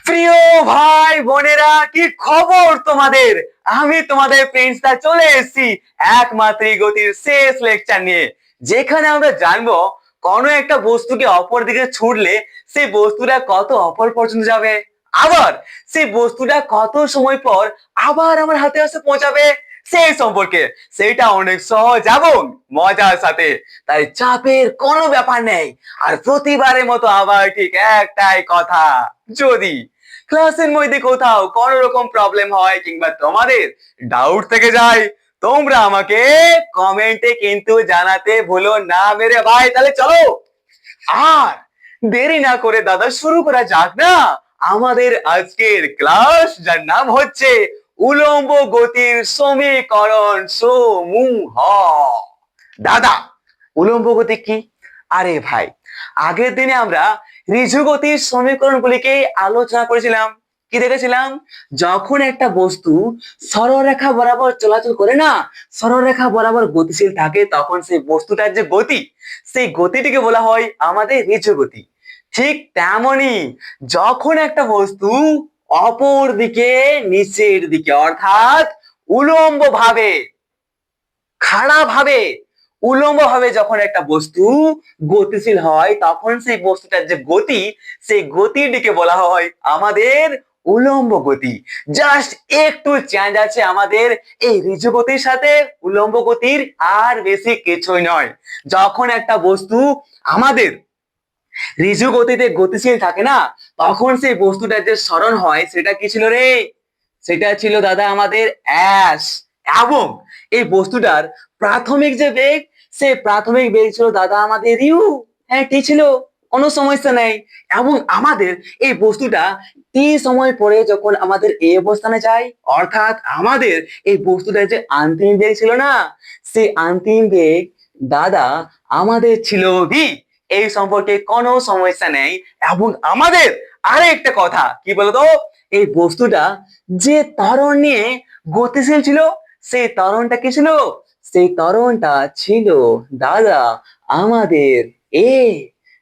প্রিয় ভাই বোনেরা, কি খবর তোমাদের? আমি তোমাদের প্রিন্সটা চলে এসেছি একমাত্রিক গতির শেষ লেকচার নিয়ে, যেখানে আমরা জানবো কোনো একটা বস্তুকে অপর দিকে ছুড়লে সেই বস্তুটা কত অপর পর্যন্ত যাবে, আবার সেই বস্তুটা কত সময় পর আবার আমার হাতে এসে পৌঁছাবে সেই সম্পর্কে। সেটা অনেক সহজ এবং মজার সাথে, তাই চাপের কোনো ব্যাপার নেই। আর প্রতিবারের মতো আবার ঠিক একটাই কথা, যদি ক্লাসের মধ্যে কোথাও কোনো রকম প্রবলেম হয় কিংবা তোমাদের ডাউট থেকে যায়, তোমরা আমাকে কমেন্টে কিন্তু জানাতে ভুলো না মেরে ভাই। তাহলে চলো আর দেরি না করে দাদা শুরু করা যাক না আমাদের আজকের ক্লাস, যার নাম হচ্ছে উলম্ব গতির সমীকরণ সমূহ। দাদা, উলম্ব গতি কি? আরে ভাই, আগের দিনে আমরা ঋজু গতির সমীকরণগুলিকে আলোচনা করেছিলাম। কি দেখেছিলাম? যখন একটা বস্তু সরলরেখা বরাবর চলাচল করে না, সরলরেখা বরাবর গতিশীল থাকে, তখন সেই বস্তুটার যে গতি, সেই গতিটিকে বলা হয় আমাদের ঋজু গতি। ঠিক তেমনি যখন একটা বস্তু অপর দিকে নিচের দিকে অর্থাৎ উলম্ব ভাবে, খাড়া ভাবে, উলম্ব ভাবে যখন একটা বস্তু গতিশীল হয়, তখন সেই বস্তুটার যে গতি, সেই গতিটিকে বলা হয় আমাদের উলম্ব গতি। জাস্ট একটু চেঞ্জ আছে আমাদের এই ঋজু গতির সাথে উলম্ব গতির, আর বেশি কিছুই নয়। যখন একটা বস্তু আমাদের ঋজু গতিতে গতিশীল থাকে না, তখন সেই বস্তুটার যে সরণ হয় সেটা কি ছিল রে? সেটা ছিল দাদা আমাদের অ্যাস। এবং এই বস্তুটার প্রাথমিক যে বেগ, সেই প্রাথমিক বেগ ছিল দাদা আমাদের ইউ। হ্যাঁ, ঠিক ছিল, কোনো সমস্যা নেই। এবং আমাদের এই বস্তুটা টি সময় পরে যখন আমাদের এই অবস্থানে যায়, অর্থাৎ আমাদের এই বস্তুটার যে অন্তিম বেগ ছিল না, সেই অন্তিম বেগ দাদা আমাদের ছিল ভি। এই সম্পর্কে কোনো সমস্যা নেই। এবং আমাদের আরেকটা কথা কি বলতো, এই বস্তুটা যে ত্বরণ নিয়ে গতিশীল ছিল, সেই ত্বরণটা কি ছিল? সেই ত্বরণটা ছিল দাদা আমাদের এ,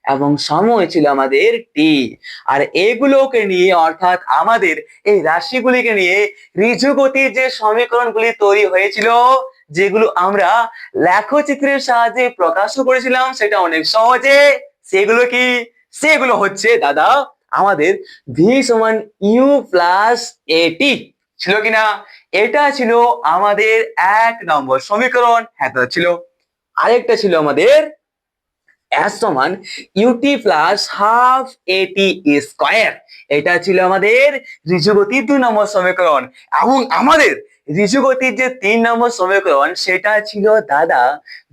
এবং সময় ছিল আমাদের টি। আর এগুলোকে নিয়ে, অর্থাৎ আমাদের এই রাশিগুলিকে নিয়ে ঋজু গতির যে সমীকরণগুলি তৈরি হয়েছিল, যেগুলো আমরা লেখচিত্রের সাহায্যে প্রকাশ করেছিলাম সেটা অনেক সহজে, সেগুলো কি? সেগুলো হচ্ছে দাদা আমাদের ভি সমান ইউ প্লাস এটি, ছিল কিনা? এটা ছিল আমাদের 1 নম্বর সমীকরণ। হ্যাঁ দাদা ছিল। আরেকটা ছিল আমাদের এস সমান ইউটি প্লাস হাফ এটি স্কয়ার, এটা ছিল আমাদের ঋজু গতির 2 নম্বর সমীকরণ। এবং আমাদের ঋজু গতির যে 3 নম্বর সমীকরণ, সেটা ছিল দাদা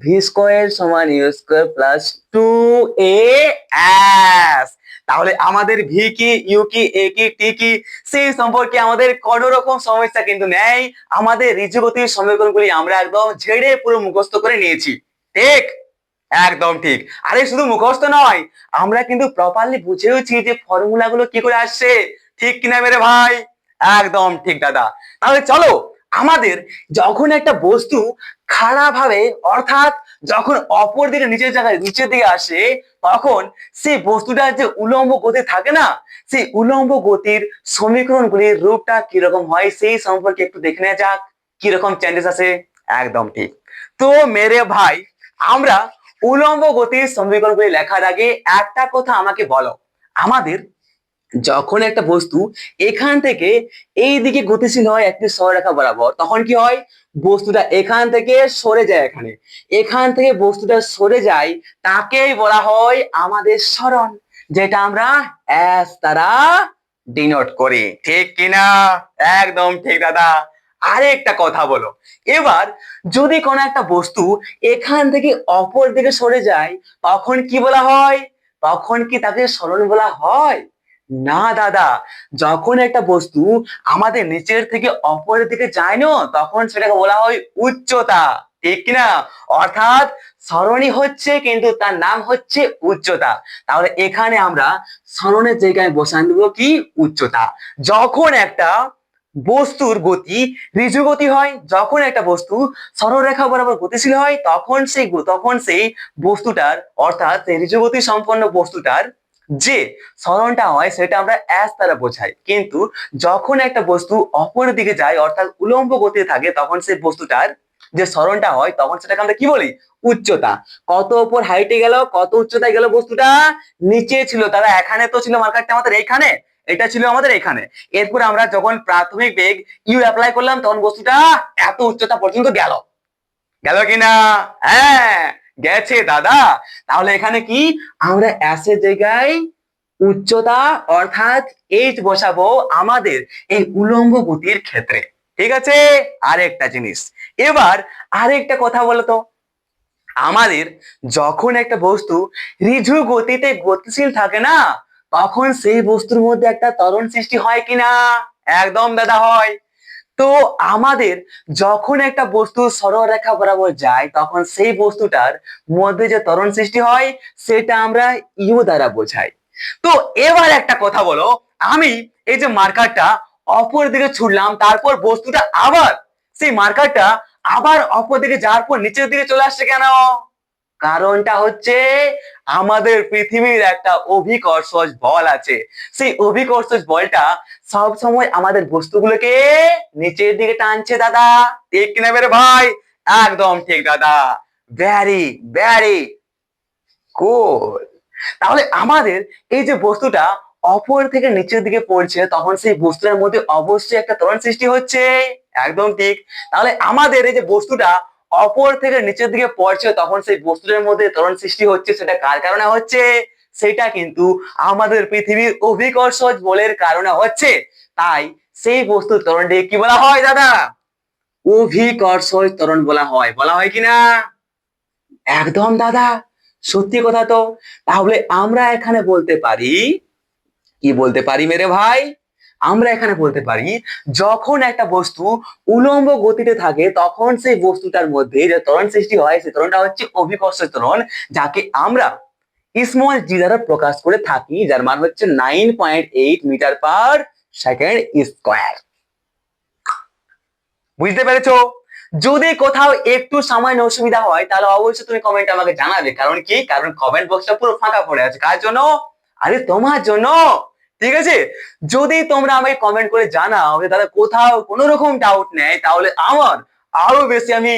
ভি স্কয়ার সমান ইউ স্কয়ার প্লাস 2a_s। তাহলে আমাদের ভি কি, ইউ কি, এ কি, টি কি, সেই সম্পর্কে আমাদের কোনো রকম সমস্যা কিন্তু নেই। আমাদের ঋজু গতির সমীকরণগুলি আমরা একদম ঝেড়ে পুরো মুখস্থ করে নিয়েছি। ঠিক, একদম ঠিক। আরে শুধু মুখস্থ নয়, আমরা কিন্তু প্রপারলি বুঝেওছি যে ফর্মুলা গুলো কি করে আসছে। ঠিক কিনা মেরে ভাই? একদম ঠিক দাদা। তাহলে চলো, আমাদের যখন একটা বস্তু খাড়া ভাবে, অর্থাৎ যখন অপর দিকে নিচের জায়গায় নিচের দিকে আসে, তখন সেই বস্তুটার যে উলম্ব গতি থাকে না, সেই উলম্ব গতির সমীকরণগুলির রূপটা কিরকম হয় সেই সম্পর্কে একটু দেখে নেওয়া যাক, কিরকম চেঞ্জেস আছে। একদম ঠিক। তো মেরে ভাই, আমরা উলম্ব গতির সমীকরণগুলি লেখার আগে একটা কথা আমাকে বলো, আমাদের যখন একটা বস্তু এখান থেকে এই দিকে গতিশীল হয় একটি সরলরেখা বরাবর, তখন কি হয়? বস্তুটা এখান থেকে সরে যায়, এখানে এখান থেকে বস্তুটা সরে যায়, তাকেই বলা হয় আমাদের সরণ, যেটা আমরা এস দ্বারা ডিনোট করি। ঠিক কিনা? একদম ঠিক দাদা। আরেকটা কথা বলো, এবার যদি কোনো একটা বস্তু এখান থেকে অপর দিকে সরে যায়, তখন কি বলা হয়? তখন কি তাকে সরণ বলা হয়? না দাদা, যখন একটা বস্তু আমাদের নিচের থেকে অপরের দিকে যায় না, তখন সেটাকে বলা হয় উচ্চতা। ঠিক কিনা? অর্থাৎ সরণই হচ্ছে, কিন্তু তার নাম হচ্ছে উচ্চতা। তাহলে এখানে আমরা সরণের জায়গায় বসান দেবো কি? উচ্চতা। যখন একটা বস্তুর গতি ঋজু গতি হয়, যখন একটা বস্তু সরলরেখা বরাবর গতিশীল হয়, তখন সেই বস্তুটার, অর্থাৎ ঋজু গতি সম্পন্ন বস্তুটার যে সরণটা হয় সেটা আমরা এস দ্বারা বোঝাই, কিন্তু যখন একটা বস্তু অপর দিকে যায় অর্থাৎ উলম্ব গতিতে থাকে তখন সেই বস্তুটার যে সরণটা হয় তখন সেটাকে আমরা কি বলি? উচ্চতা। কত উপর হাইটে গেল, কত উচ্চতায় গেল বস্তুটা? নিচে ছিল দাদা, এখানে তো ছিল মার্কারটা আমাদের এইখানে, এটা ছিল আমাদের এখানে। এরপর আমরা যখন প্রাথমিক বেগ ইউ অ্যাপ্লাই করলাম তখন বস্তুটা এত উচ্চতা পর্যন্ত গেল। গেল কিনা? হ্যাঁ, গেছে দাদা। তাহলে এখানে কি আমরা এস এর জায়গায় উচ্চতা অর্থাৎ এইচ বসাবো আমাদের এই উলম্ব গতির ক্ষেত্রে। ঠিক আছে? আরেকটা জিনিস, এবার আরেকটা কথা বলতো, আমাদের যখন একটা বস্তু ঋজু গতিতে গতিশীল থাকে না তখন সেই বস্তুর মধ্যে একটা ত্বরণ সৃষ্টি হয় কিনা? একদম দাদা হয়। তো আমাদের যখন একটা বস্তু সরলরেখা বরাবর যায় তখন সেই বস্তুটার মধ্যে যে ত্বরণ সৃষ্টি হয় সেটা আমরা ইউ দ্বারা বোঝাই। তো এবার একটা কথা বলো, আমি এই যে মার্কারটা অপর দিকে ছুড়লাম, তারপর বস্তুটা আবার সেই মার্কারটা আবার অপর দিকে যাওয়ার পর নিচের দিকে চলে আসছে কেন? কারণটা হচ্ছে আমাদের পৃথিবীর একটা অভিকর্ষজ বল আছে। সেই অভিকর্ষজ বলটা সব সময় আমাদের বস্তুগুলোকে নিচের দিকে টানছে দাদা। ঠিক কিনা মেরে ভাই? একদম ঠিক দাদা। Very very good. তাহলে আমাদের এই যে বস্তুটা অপর থেকে নিচের দিকে পড়ছে তখন সেই বস্তুর মধ্যে অবশ্যই একটা ত্বরণ সৃষ্টি হচ্ছে। একদম ঠিক। তাহলে আমাদের এই যে বস্তুটা অপর থেকে নিচের দিকে পড়ছে তখন সেই বস্তুর মধ্যে ত্বরণ সৃষ্টি হচ্ছে, সেটা কার কারণে হচ্ছে? সেটা কিন্তু আমাদের পৃথিবীর অভিকর্ষজ বলের কারণে হচ্ছে। তাই সেই বস্তুর ত্বরণটিকে কি বলা হয় দাদা? অভিকর্ষজ ত্বরণ বলা হয়। বলা হয় কিনা? একদম দাদা, সত্যি কথা তো। তাহলে আমরা এখানে বলতে পারি, কি বলতে পারি মেরে ভাই? আমরা এখানে বলতে পারি যখন একটা বস্তু উলম্ব গতিতে থাকে তখন সেই বস্তুটার মধ্যে যে ত্বরণ সৃষ্টি হয় সেই ত্বরণটা হচ্ছে অভিকর্ষজ ত্বরণ, যাকে আমরা স্মল জি দ্বারা প্রকাশ করে থাকি, যার মান হচ্ছে 9.8 মিটার পার সেকেন্ড স্কয়ার। বুঝতে পেরেছো? যদি কোথাও একটু সামান্য অসুবিধা হয় তাহলে অবশ্যই তুমি কমেন্টে আমাকে জানাবে। কারণ কি? কারণ কমেন্ট বক্সটা পুরো ফাঁকা পড়ে আছে। কার জন্য? আরে তোমার জন্য। ঠিক আছে? যদি তোমরা আমাকে কমেন্ট করে জানাও যে দাদা কোথাও কোনো রকম ডাউট নেই তাহলে আমার আরো বেশি আমি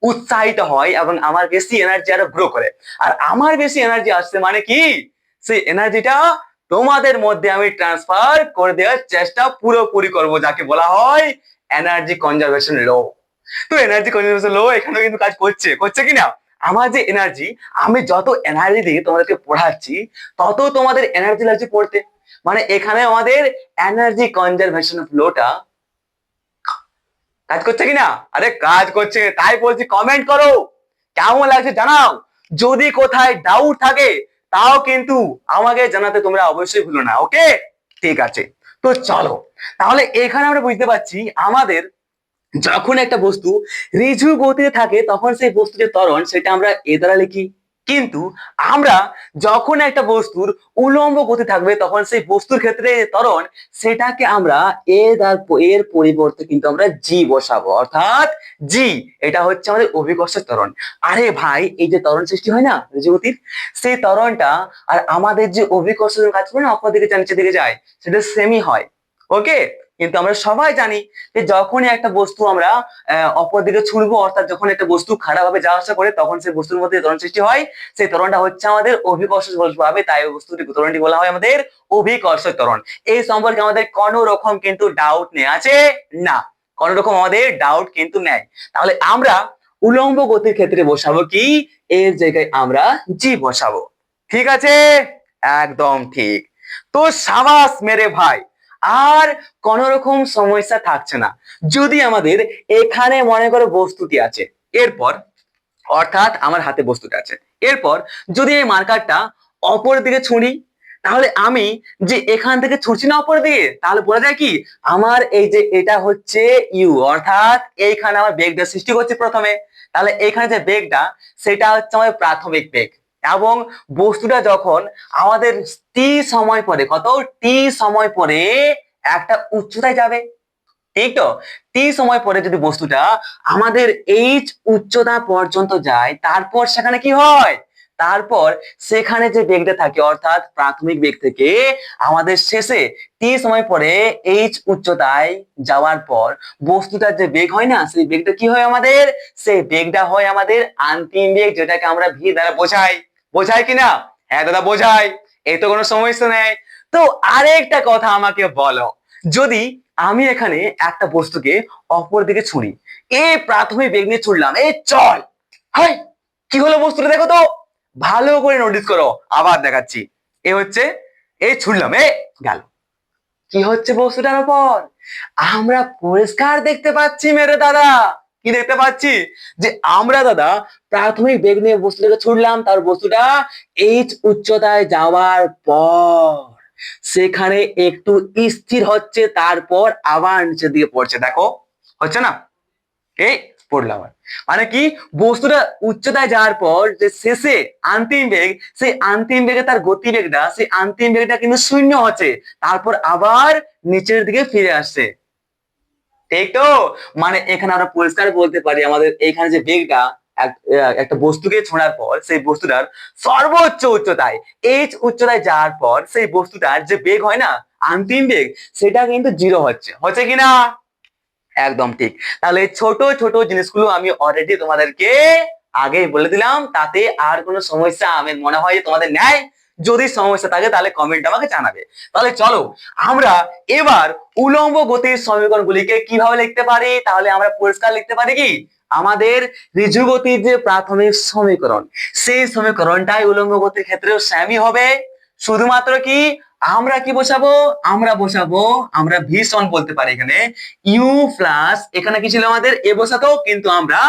উৎসাহিত হয় এবং আমার বেশি এনার্জি আরো গ্রো করে। আর আমার বেশি এনার্জি আসছে মানে কি? সেই এনার্জিটা তোমাদের মধ্যে আমি ট্রান্সফার করে দেওয়ার চেষ্টা পুরোপুরি করব, যাকে বলা হয় এনার্জি কনজারভেশন ল। তো এনার্জি কনজারভেশন ল এখানেও কিন্তু কাজ করছে, করছে কিনা? আমার যে এনার্জি, আমি যত এনার্জি দিয়ে তোমাদেরকে পড়াচ্ছি তত তোমাদের এনার্জি লাগছে পড়তে। মানে এখানে আমাদের এনার্জি কনজারভেশন ফ্লোটা কাজ করছে কিনা? আরে কাজ করছে, তাই বলছি কমেন্ট করো, কেমন লাগছে জানাও। যদি কোথায় ডাউট থাকে তাও কিন্তু আমাকে জানাতে তোমরা অবশ্যই ভুলো না। ওকে, ঠিক আছে। তো চলো, তাহলে এখানে আমরা বুঝতে পারছি আমাদের যখন একটা বস্তু ঋজু গতিতে থাকে তখন সেই বস্তু যে ত্বরণ সেটা আমরা এ দ্বারা লিখি, কিন্তু আমরা যখন একটা বস্তুর উলম্ব গতি থাকবে তখন সেই বস্তুর ক্ষেত্রে ত্বরণ সেটাকে আমরা এর পরিবর্তে কিন্তু আমরা জি বসাবো, অর্থাৎ জি। এটা হচ্ছে আমাদের অভিকর্ষজ ত্বরণ। আরে ভাই, এই যে ত্বরণ সৃষ্টি হয় না ঋজু গতির, সেই ত্বরণটা আর আমাদের যে অভিকর্ষজ কাজ করে না অপর দিকে নিচের দিকে যায় সেটা সেমই হয়। ওকে, কিন্তু আমরা সবাই জানি যে যখনই একটা বস্তু আমরা অপর দিকে ছুড়বো অর্থাৎ যখন একটা বস্তু খারাপভাবে যাওয়া আসা করে তখন সেই বস্তুর মধ্যে ত্বরণ সৃষ্টি হয়। সেই ত্বরণটা হচ্ছে আমাদের অভিকর্ষজ বল পাবে, তাই ওই বস্তুটি ত্বরণটি বলা হয় আমাদের অভিকর্ষজ ত্বরণ। এই সম্পর্কে আমাদের কোনো রকম কিন্তু ডাউট নেই, আছে না? কোনো রকম আমাদের ডাউট কিন্তু নেই। তাহলে আমরা উলম্ব গতির ক্ষেত্রে বসাবো কি? এর জায়গায় আমরা জি বসাবো। ঠিক আছে? একদম ঠিক। তো সাবাস মেরে ভাই, আর কোন রকম সমস্যা থাকছে না। যদি আমাদের এখানে মনে করো বস্তুটি আছে, এরপর অর্থাৎ আমার হাতে বস্তুটা আছে, এরপর যদি এই মার্কারটা অপর দিকে ছুঁড়ি তাহলে আমি যে এখান থেকে ছুঁড়ছি না অপর দিকে, তাহলে বলা যায় কি আমার এই যে এটা হচ্ছে ইউ, অর্থাৎ এইখানে আমার বেগটা সৃষ্টি করছে প্রথমে। তাহলে এখানে যে বেগটা সেটা হচ্ছে আমাদের প্রাথমিক বেগ, এবং বস্তুটা যখন আমাদের টি সময় পরে, কত টি সময় পরে একটা উচ্চতায় যাবে, ঠিক তো? টি সময় পরে যদি বস্তুটা আমাদের এইচ উচ্চতা পর্যন্ত যায় তারপর সেখানে কি হয়? তারপর সেখানে যে বেগটা থাকে অর্থাৎ প্রাথমিক বেগ থেকে আমাদের শেষে টি সময় পরে এইচ উচ্চতায় যাওয়ার পর বস্তুটার যে বেগ হয় না, সেই বেগটা কি হয় আমাদের, সেই বেগটা হয় আমাদের অন্তিম বেগ, যেটাকে আমরা ভি দ্বারা বোঝাই। বোঝাই কিনা? হ্যাঁ দাদা বোঝাই, এই তো কোনো সমস্যা নেই। তো আরেকটা কথা আমাকে বলো, যদি আমি এখানে একটা বস্তুকে অপর দিকে ছুঁড়ি, এই প্রাথমিক বেগ নিয়ে ছুড়লাম, এই চল, হাই কি হলো বস্তুটা দেখো তো, ভালো করে নোটিস করো, আবার দেখাচ্ছি। এ হচ্ছে, এই ছুড়লাম, এ গেল, কি হচ্ছে বস্তুটার উপর, আমরা পরিষ্কার দেখতে পাচ্ছি মেরে দাদা। কি দেখতে পাচ্ছি? যে আমরা দাদা প্রাথমিক বেগ নিয়ে বস্তুটাকে ছুড়লাম, তার বস্তুটা এইচ উচ্চতায় যাওয়ার পর সেখানে একটু স্থির হচ্ছে, তারপর আবার নিচের দিকে পড়ছে, দেখো হচ্ছে না, এই পড়লাম। মানে কি, বস্তুটা উচ্চতায় যাওয়ার পর যে শেষে অন্তিম বেগ, সেই অন্তিম বেগে তার গতিবেগটা, সেই অন্তিম বেগটা কিন্তু শূন্য হচ্ছে, তারপর আবার নিচের দিকে ফিরে আসছে, ঠিক তো? মানে এখানে আমরা পরিষ্কার বলতে পারি আমাদের এখানে যে বেগটা একটা বস্তুকে ছোঁড়ার পর সেই বস্তুটার সর্বোচ্চ উচ্চতায় এইচ উচ্চতায় যাওয়ার পর সেই বস্তুটার যে বেগ হয় না, অন্তিম বেগ, সেটা কিন্তু জিরো হচ্ছে, হচ্ছে কিনা? একদম ঠিক। তাহলে ছোট ছোট জিনিসগুলো আমি অলরেডি তোমাদেরকে আগেই বলে দিলাম, তাতে আর কোনো সমস্যা আমি মনে হয় যে তোমাদের নেই। যদি সমস্যা থাকে তাহলে কমেন্ট আমাকে জানাবে। তাহলে চলো আমরা এবার উলম্ব গতির সমীকরণগুলিকে কিভাবে লিখতে পারি, তাহলে আমরা পরিষ্কার লিখতে পারি কি, আমাদের ঋজু গতির যে প্রাথমিক সমীকরণ, সেই সমীকরণটাই উলম্ব গতির ক্ষেত্রেও সেমই হবে। শুধুমাত্র কি আমরা কি বসাবো, আমরা বসাবো, আমরা ভি সমান বলতে পারি এখানে ইউ প্লাস, এখানে কি ছিল আমাদের এ বসাতো, কিন্তু আমরা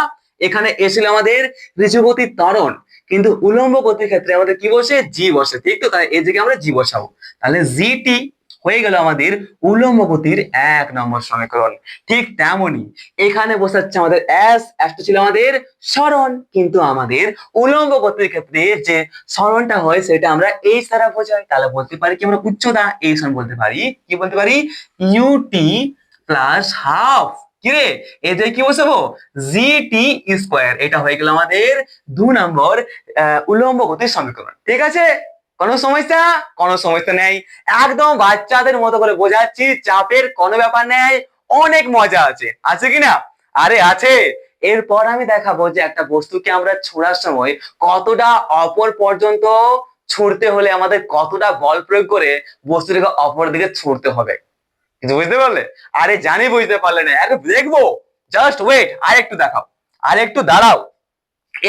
এখানে এ ছিল আমাদের ঋজু গতির ত্বরণ, কিন্তু উলম্ব গতির ক্ষেত্রে আমাদের কি বসে, জি বসে, ঠিক তো? তাই এই জায়গায় আমরা জি বসাবো, তাহলে জিটি হয়ে গেল আমাদের উলম্ব গতির 1 নম্বর সমীকরণ। ঠিক তেমনি এখানে বসাচ্ছে আমাদের এস, এসটা ছিল আমাদের সরণ, কিন্তু আমাদের উলম্ব গতির ক্ষেত্রে যে সরণটা হয় সেটা আমরা এইচ দ্বারা বোঝাই, তাহলে বলতে পারি কি আমরা উচ্চতা এই সমান বলতে পারি, কি বলতে পারি, ইউটি প্লাস হাফ, কি রে এদের কি বসাবো, জিটি স্কোয়ার। এটা হয়ে গেল আমাদের 2 নম্বর উলম্ব গতির সমীকরণ। ঠিক আছে? কোনো সমস্যা? কোনো সমস্যা নেই, একদম বাচ্চাদের মতো করে বোঝাচ্ছি, চাপের কোনো ব্যাপার নেই, অনেক মজা আছে, আছে কিনা? আরে আছে। এরপর আমি দেখাবো যে একটা বস্তুকে আমরা ছোড়ার সময় কতটা অপর পর্যন্ত ছুঁড়তে হলে আমাদের কতটা বল প্রয়োগ করে বস্তুটাকে অপর দিকে ছুঁড়তে হবে। কিছু বুঝতে পারলে? আরে জানি বুঝতে পারলে না, আরে দেখবো, জাস্ট ওয়েট, আর একটু দেখাও, আর একটু দাঁড়াও।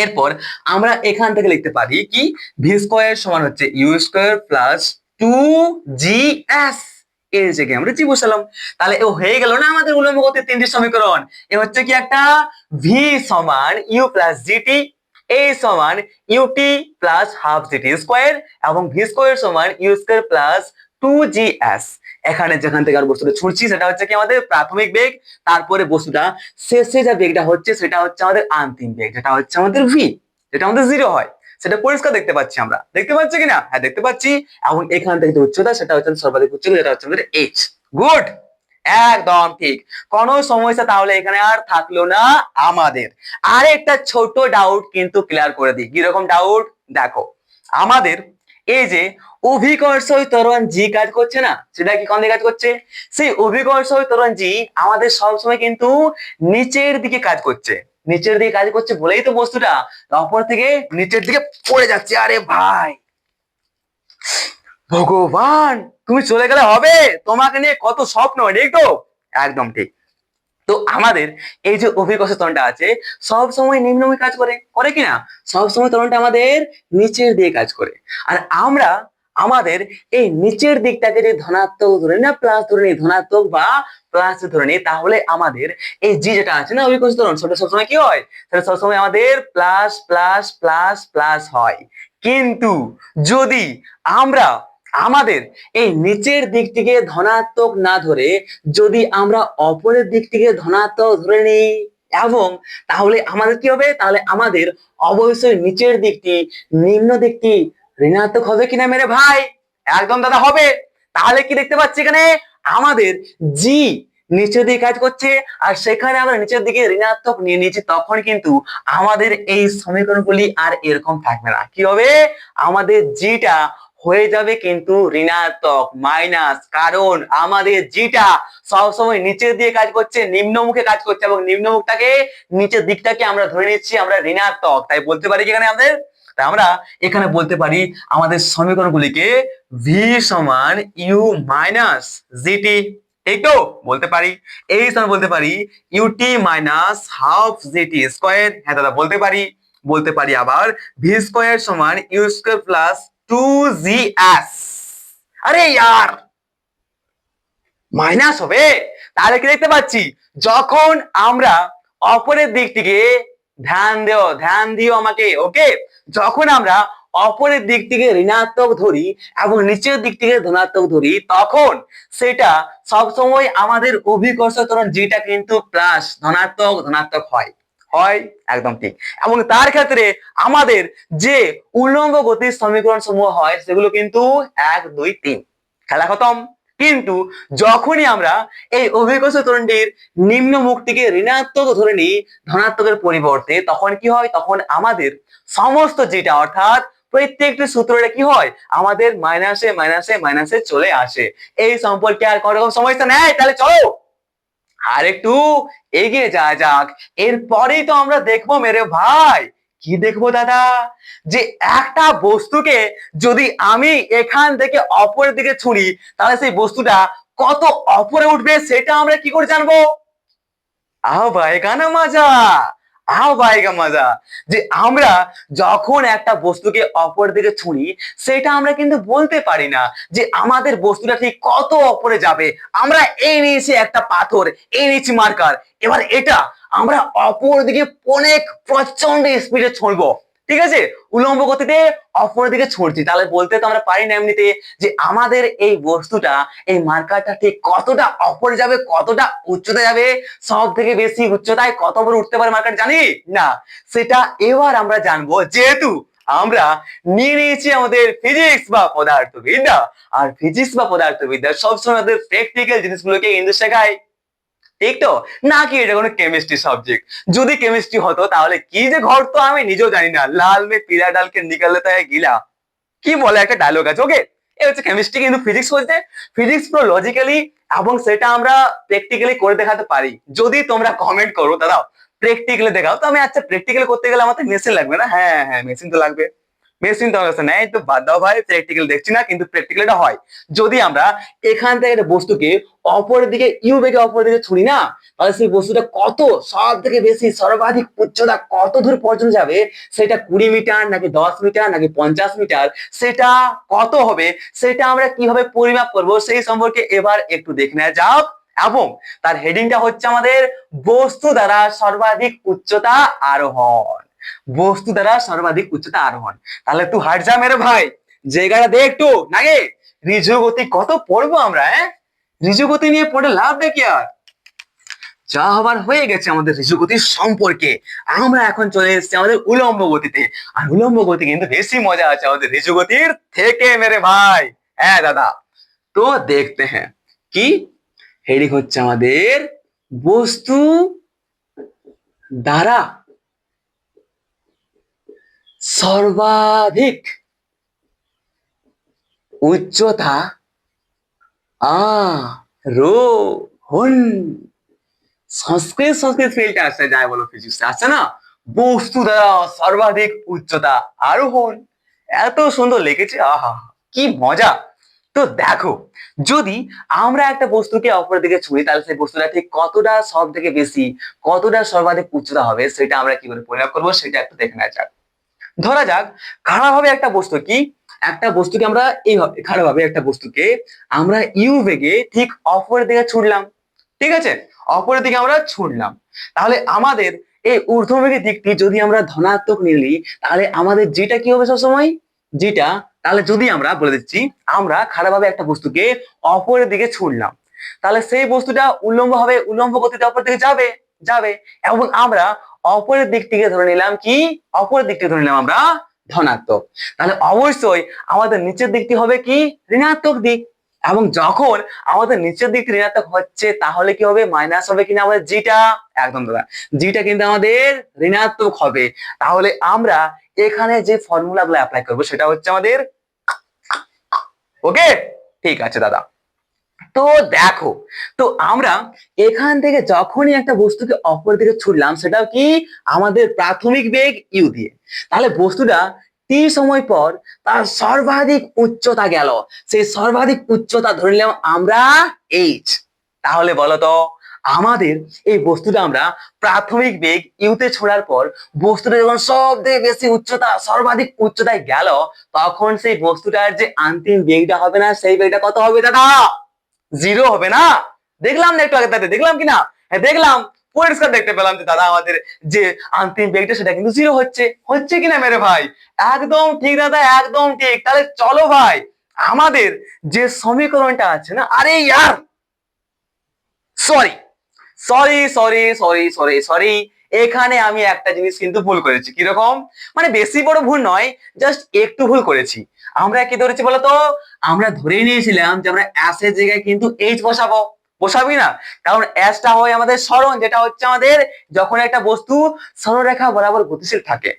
এরপর আমরা এখান থেকে লিখতে পারি কি, ভি স্কোয়ার সমান হচ্ছে ইউ স্কোয়ার প্লাস 2gs, এর জায়গায় আমরা জি বসালাম, তাহলে ও হয়ে গেল না আমাদের উলম্ব গতির 3টি সমীকরণ। এ হচ্ছে কি, একটা ভি সমান ইউ প্লাস জিটি, এ সমান ut plus half gt square, এবং ভি স্কোয়ার সমান ইউ স্কোয়ার প্লাস 2gs। এখানে যেখান থেকে আর বস্তুটা ছুঁড়ছি সেটা হচ্ছে কি আমাদের প্রাথমিক বেগ, তারপরে বস্তুটা শেষে যে বেগটা হচ্ছে সেটা হচ্ছে আমাদের অন্তিম বেগ, যেটা হচ্ছে আমাদের ভি, যেটা আমাদের জিরো হয়, সেটা পরিষ্কার দেখতে পাচ্ছি আমরা, দেখতে পাচ্ছি কিনা? হ্যাঁ দেখতে পাচ্ছি। এবং এখান থেকে যে উচ্চতা সেটা হচ্ছে সর্বাধিক উচ্চতা, যেটা হচ্ছে আমাদের এইচ। গুড, একদম ঠিক, কোনো সমস্যা তাহলে এখানে আর থাকলো না আমাদের। আর একটা ছোট ডাউট কিন্তু ক্লিয়ার করে দিই, কিরকম ডাউট দেখো, আমাদের এই যে অভিকর্ষই ত্বরণ জি কাজ করছে না, সেটা কি কোন দিকে কাজ করছে, সেই অভিকর্ষই ত্বরণ জি আমাদের সবসময় কিন্তু নিচের দিকে কাজ করছে, নিচের দিকে কাজ করছে বলেই তো বস্তুটা অপর থেকে নিচের দিকে পড়ে যাচ্ছে। আরে ভাই ভগবান, তুমি চলে গেলে হবে, তোমাকে নিয়ে কত স্বপ্ন, ঠিক তো? একদম ঠিক। তো আমাদের এই যে অভিকর্ষ ত্বরণটা আছে সব সময় নিম্নমুখী কাজ করে, করে কিনা, সব সময় ত্বরণটা আমাদের নিচের দিকে কাজ করে। আর আমরা আমাদের এই নিচের দিকটাকে যে ধনাত্মক ধরে না প্লাস ধরে নিই, ধনাত্মক বা প্লাস ধরে নিই, তাহলে আমাদের এই জি যেটা আছে না অভিকর্ষ ত্বরণ, সেটা সবসময় কি হয়, সেটা সবসময় আমাদের প্লাস প্লাস প্লাস প্লাস হয়। কিন্তু যদি আমরা আমাদের এই নিচের দিকটিকে ধনাত্মক না ধরে যদি আমরা অপরের দিক থেকে ধনাত্মক ধরে নিই, এবং তাহলে আমাদের কি হবে, তাহলে আমাদের অবশ্যই নিচের দিকটি, নিম্ন দিকটি ঋণাত্মক হবে কিনা মেরে ভাই? একদম দাদা হবে। তাহলে কি দেখতে পাচ্ছি এখানে, আমাদের জি নিচের দিকে কাজ করছে, আর সেখানে আমরা নিচের দিকে ঋণাত্মক নিয়ে নিয়েছি, তখন কিন্তু আমাদের এই সমীকরণগুলি আর এরকম থাকবে না। কি হবে? আমাদের জিটা হয়ে যাবে কিন্তু ঋণাত্মক মাইনাস, কারণ আমাদের জিটা সবসময় নিচের দিয়ে কাজ করছে, নিম্নমুখে কাজ করছে, এবং নিম্নমুখটাকে নিচের দিকটাকে আমরা ধরে নিচ্ছি আমরা ঋণাত্মক। তাই বলতে পারি কি এখানে আমাদের, তাই আমরা এখানে বলতে পারি আমাদের সমীকরণগুলিকে ভি সমান ইউ মাইনাস জিটি, এই তো বলতে পারি। এই সমান বলতে পারি ut minus half gt square. হ্যাঁ দাদা বলতে পারি। বলতে পারি আবার ভি স্কোয়ার সমান ইউ স্কোয়ার প্লাস 2gs। আরে ইয়ার, মাইনাস হবে। তাহলে কি দেখতে পাচ্ছি, যখন আমরা অপরের দিকটিকে ধ্যান দিও আমাকে, ওকে, যখন আমরা অপরের দিক থেকে ঋণাত্মক ধরি এবং নিচের দিক থেকে ধনাত্মক ধরি, তখন সেটা সবসময় আমাদের অভিকর্ষ ত্বরণ যেটা কিন্তু প্লাস ধনাত্মক ধনাত্মক হয়। হয়, একদম ঠিক। এবং তার ক্ষেত্রে আমাদের যে উল্লম্ব গতির সমীকরণ সমূহ হয় সেগুলো কিন্তু 1 2 3, খেলা খতম। কিন্তু যখনই আমরা এই অভিকর্ষ ত্বরণটির নিম্ন মুখটিকে ঋণাত্মক ধরে নিই ধনাত্মকের পরিবর্তে, তখন কি হয়? তখন আমাদের সমস্ত যেটা অর্থাৎ প্রত্যেকটি সূত্রটা কি হয়? আমাদের মাইনাসে মাইনাসে মাইনাসে চলে আসে। এই সম্পর্কে আর কোনো রকম সমস্যা নেই। তাহলে চলো আর একটু এগিয়ে যাওয়া যাক। এরপরেই তো আমরা দেখবো মেরে ভাই, কি দেখবো দাদা, যে একটা বস্তুকে যদি আমি এখান থেকে অপরের দিকে ছুঁড়ি, তাহলে সেই বস্তুটা কত অপরে উঠবে সেটা আমরা কি করে জানবো? আও ভাইগা না মজা, আও ভাইগা মজা। যে আমরা যখন একটা বস্তুকে অপর দিকে ছুঁড়ি, সেটা আমরা কিন্তু বলতে পারি না যে আমাদের বস্তুটা ঠিক কত অপরে যাবে। আমরা এই নিয়েছি একটা পাথর, এই নিয়েছি মার্কার, এবার এটা আমরা অপর দিকে অনেক প্রচন্ড স্পিডে ছুঁড়বো, ঠিক আছে, উলম্ব গতিতে অপর দিকে ছুঁড়ছি। তাহলে বলতে তো আমরা পারি না এমনিতে যে আমাদের এই বস্তুটা, এই মার্কারটা ঠিক কতটা অপরে যাবে, কতটা উচ্চতা যাবে, সব থেকে বেশি উচ্চতায় কত বড় উঠতে পারে মার্কার, জানি না। সেটা এবার আমরা জানবো, যেহেতু আমরা নিয়ে নিয়েছি আমাদের ফিজিক্স বা পদার্থবিদ্যা, আর ফিজিক্স বা পদার্থবিদ্যা সবসময় আমাদের প্র্যাকটিক্যাল জিনিসগুলোকে কিন্তু শেখায়, ঠিক তো, নাকি এটা কোনো কেমিস্ট্রি সাবজেক্ট? যদি কেমিস্ট্রি হতো তাহলে কি যে ঘটতো আমি নিজেও জানি না। লাল মে পিলা ডালকে নিকালে তো গিলা, কি বলে একটা ডায়লগ আছে, ওকে। এই হচ্ছে কেমিস্ট্রি। কিন্তু ফিজিক্স বলতে ফিজিক্স পুরো লজিক্যালি, এবং সেটা আমরা প্র্যাকটিক্যালি করে দেখাতে পারি। যদি তোমরা কমেন্ট করো দাদা প্র্যাকটিক্যালি দেখাও, তো আমি আচ্ছা প্র্যাকটিক্যালি করতে গেলে আমাদের মেশিন লাগবে না? হ্যাঁ হ্যাঁ, মেশিন তো লাগবে। মেশিন তো আমার কাছে নেই, তো বাদ দাও ভাই, প্র্যাকটিক্যাল দেখছি না। কিন্তু প্র্যাকটিক্যালটা হয় যদি আমরা এখান থেকে একটা বস্তুকে অপরের দিকে ইউ বেগে অপরের দিকে ছুঁড়ি না, তাহলে সেই বস্তুটা কত সব থেকে বেশি সর্বাধিক উচ্চতা কত দূর পর্যন্ত যাবে, সেটা 20 মিটার নাকি 10 মিটার নাকি 50 মিটার, সেটা কত হবে, সেটা আমরা কিভাবে পরিমাপ করব সেই সম্পর্কে এবার একটু দেখে নেওয়া যাক। এবং তার হেডিংটা হচ্ছে আমাদের বস্তু দ্বারা সর্বাধিক উচ্চতা আরোহণ। বস্তু দ্বারা সর্বাধিক উচ্চতা আরোহণ। তাহলে তুই হাট যা মেরে ভাই, জায়গাটা দেখ একটু নাকি। ঋজু গতি কত পড়বো আমরা, ঋজু গতি নিয়ে পড়ে লাভ দেখি আর। যা হবার হয়ে গেছে আমাদের ঋজু গতির সম্পর্কে। আমরা এখন চলে এসেছি আমাদের উলম্ব গতিতে। আর উলম্ব গতি কিন্তু বেশি মজা আছে আমাদের ঋজু গতির থেকে মেরে ভাই। হ্যাঁ দাদা, তো দেখতে হ্যাঁ কি হেডিং হচ্ছে আমাদের বস্তু দ্বারা সর্বাধিক উচ্চতা আরোহণ। সংস্কৃত ফিল্ডটা আসছে, যাই বলো ফিজিক্স আসছে না, বস্তু দ্বারা সর্বাধিক উচ্চতা আরোহণ। এত সুন্দর লিখেছে, আহা কি মজা। তো দেখো, যদি আমরা একটা বস্তুকে অপরের দিকে ছুঁড়ি, তাহলে সেই বস্তুটা ঠিক কতটা সব থেকে বেশি, কতটা সর্বাধিক উচ্চতা হবে, সেটা আমরা কি করে পরিমাপ করবো সেটা একটু দেখে নেওয়া যাক। ধরা যাক খাড়াভাবে একটা বস্তু, কি একটা বস্তুকে আমরা এইভাবে খাড়াভাবে একটা বস্তুকে আমরা ইউ বেগে ঠিক অপরের দিকে ছুড়লাম, ঠিক আছে, অপরের দিকে আমরা ছুড়লাম। তাহলে আমাদের এই ঊর্ধ্বমুখী দিকটি যদি আমরা ধনাত্মক নিলি, তাহলে আমাদের যেটা কি হবে সবসময়, যেটা, তাহলে যদি আমরা বলে দিচ্ছি আমরা খাড়াভাবে একটা বস্তুকে অপরের দিকে ছুড়লাম, তাহলে সেই বস্তুটা উল্লম্ব হবে, উল্লম্ব গতিতে অপর দিকে যাবে যাবে এবং আমরা অপরের দিক থেকে ধরে নিলাম কি, অপরের দিক থেকে ধরে নিলাম আমরা ধনাত্মক। তাহলে অবশ্যই আমাদের নিচের দিকটি হবে কি, ঋণাত্মক দিক। এবং যখন আমাদের নিচের দিক ঋণাত্মক হচ্ছে তাহলে কি হবে, মাইনাস হবে কিনা আমাদের জিটা, একদম দাদা জিটা কিন্তু আমাদের ঋণাত্মক হবে। তাহলে আমরা এখানে যে ফর্মুলা গুলো অ্যাপ্লাই করবো সেটা হচ্ছে আমাদের, ওকে ঠিক আছে দাদা। তো দেখো, তো আমরা এখান থেকে যখনই একটা বস্তুকে অপর দিকে ছুড়লাম সেটাও কি আমাদের প্রাথমিক বেগ ইউ দিয়ে, তাহলে বস্তুটা টি সময় পর তার সর্বাধিক উচ্চতা গেল, সেই সর্বাধিক উচ্চতা ধরে নিলাম আমরা এইচ। তাহলে বলতো আমাদের এই বস্তুটা আমরা প্রাথমিক বেগ ইউতে ছোড়ার পর বস্তুটা যখন সব থেকে বেশি উচ্চতা সর্বাধিক উচ্চতায় গেল তখন সেই বস্তুটার যে অন্তিম বেগটা হবে না, সেই বেগটা কত হবে দাদা, জিরো হবে না। দেখলাম না একটু আগে তাতে, দেখলাম কিনা, হ্যাঁ দেখলাম, পরিষ্কার দেখতে পেলাম যে দাদা আমাদের যে অন্তিম বেগটা সেটা কিন্তু জিরো হচ্ছে, হচ্ছে কিনা মেরে ভাই, একদম ঠিক দাদা একদম ঠিক। তাহলে চলো ভাই আমাদের যে সমীকরণটা আছে না, আরে ইয়ার sorry sorry sorry sorry sorry sorry, এখানে আমি একটা জিনিস কিন্তু ভুল করেছি। কিরকম, মানে বেশি বড় ভুল নয়, জাস্ট একটু ভুল করেছি। আমরা কি ধরেছি বলতো, আমরা ধরে নিয়েছিলাম যে আমরা অ্যাস এর জায়গায় কিন্তু এইচ বসাবো, বসাবি না, কারণ অ্যাসটা হয় আমাদের সরণ, যেটা হচ্ছে আমাদের যখন একটা বস্তু সরলরেখা বরাবর গতিশীল থাকে,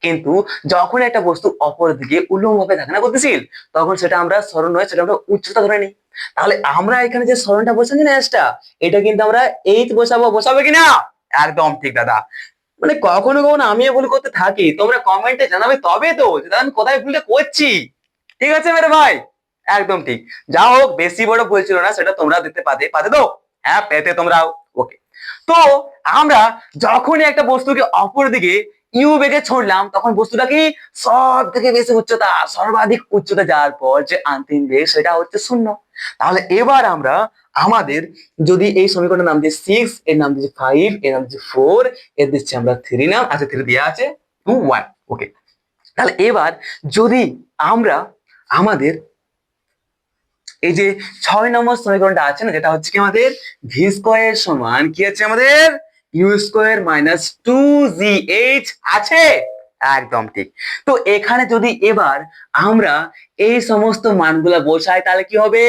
কিন্তু যখন একটা বস্তু অপর দিকে উল্লম্বভাবে থাকে না গতিশীল, তখন সেটা আমরা সরণ নয়, সেটা আমরা উচ্চতা ধরে নিই। তাহলে আমরা এখানে যে সরণটা বসাচ্ছি না অ্যাসটা, এটা কিন্তু আমরা এইচ বসাবো, বসাবো কিনা, একদম ঠিক দাদা। মানে কখনো কখনো আমিও ভুল করতে থাকি, তোমরা কমেন্টে জানাবে তবে তো যে দাদা আমি কোথায় ভুলটা করছি। ঠিক আছে মেরে ভাই, একদম ঠিক। যা হোক বেশি বড় ভুল ছিল না, সেটা তোমরা দিতে পাতে পাতে তো, হ্যাঁ পেতে তোমরাও, ওকে। তো আমরা যখনই একটা বস্তুকে অপর দিকে ইউ বেগে ছড়লাম তখন বস্তুটা কি সব থেকে বেশি উচ্চতা সর্বাধিক উচ্চতা যাওয়ার পর যে অন্তিম বেগ সেটা হচ্ছে শূন্য। তাহলে এবার আমরা আমাদের যদি এই সমীকরণের নাম দিয়ে 6, এর নাম দিচ্ছি 5, এর নাম দিচ্ছি 4, এর দিচ্ছি আমরা 3 নাম, আচ্ছা 3 দেওয়া আছে 2 1, ওকে। তাহলে এবার যদি আমরা আমাদের এই যে 6 নম্বর সমীকরণটা আছে না, যেটা হচ্ছে কি আমাদের ভি স্কয়ার সমান কি আছে আমাদের ইউ স্কয়ার মাইনাস 2gh আছে, একদম ঠিক। তো এখানে যদি এবার আমরা এই সমস্ত মানগুলা বসাই তাহলে কি হবে,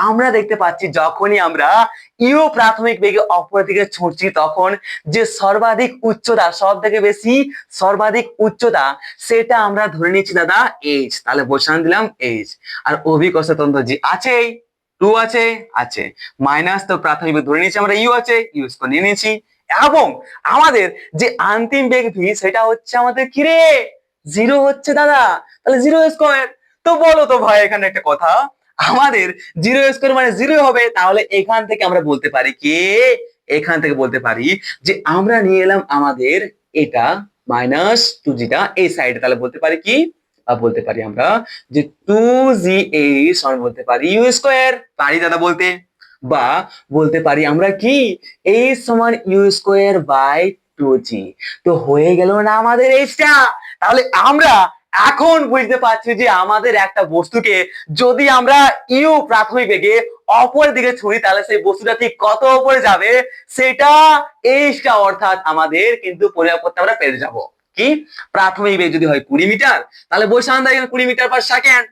আমরা দেখতে পাচ্ছি যখনই আমরা ইউ প্রাথমিক বেগে অপর দিকে ছুটছি তখন যে সর্বাধিক উচ্চতা, সব থেকে বেশি সর্বাধিক উচ্চতা, সেটা আমরা ধরে নিচ্ছি দাদা এইচ। তাহলে বসান দিলাম এইচ। আর অভিকর্ষতন্ত্র জি আছেই, 2 আছে, আছে মাইনাস, তো প্রাথমিক বেগ ধরে নিয়েছি আমরা ইউ আছে, ইউ স্কয়ার নিয়ে নিয়েছি, এবং আমাদের যে অন্তিম বেগ ভি সেটা হচ্ছে আমাদের কি রে, জিরো হচ্ছে দাদা, তাহলে জিরো স্কয়ার। তো বলো তো ভাই এখানে একটা কথা, আমাদের জিরো স্কয়ার মানে জিরো হবে, তাহলে এখান থেকে আমরা বলতে পারি কি, এখান থেকে বলতে পারি যে আমরা নিয়ে এলাম আমাদের এটা মাইনাস 2gটা এই সাইডে, তাহলে বলতে পারি কি, বলতে পারি আমরা যে 2gh সমান বলতে পারি ইউ স্কয়ার, পারি দাদা বলতে, বা বলতে পারি আমরা কি h সমান ইউ স্কয়ার বাই 2g। তো হয়ে গেল না আমাদের এইচটা। তাহলে আমরা এখন বুঝতে পারছি যে আমাদের একটা বস্তুকে যদি আমরা ইউ প্রাথমিক বেগে অপর দিকে ছুঁড়ি তাহলে সেই বস্তুটা ঠিক কত উপরে যাবে সেটা এইচটা, অর্থাৎ আমাদের কিন্তু পরিমাপ করতে আমরা পেরে যাব কি, প্রাথমিক বেগ যদি হয় 20 মিটার তাহলে বৈশান দেয় 20 মিটার পার সেকেন্ড,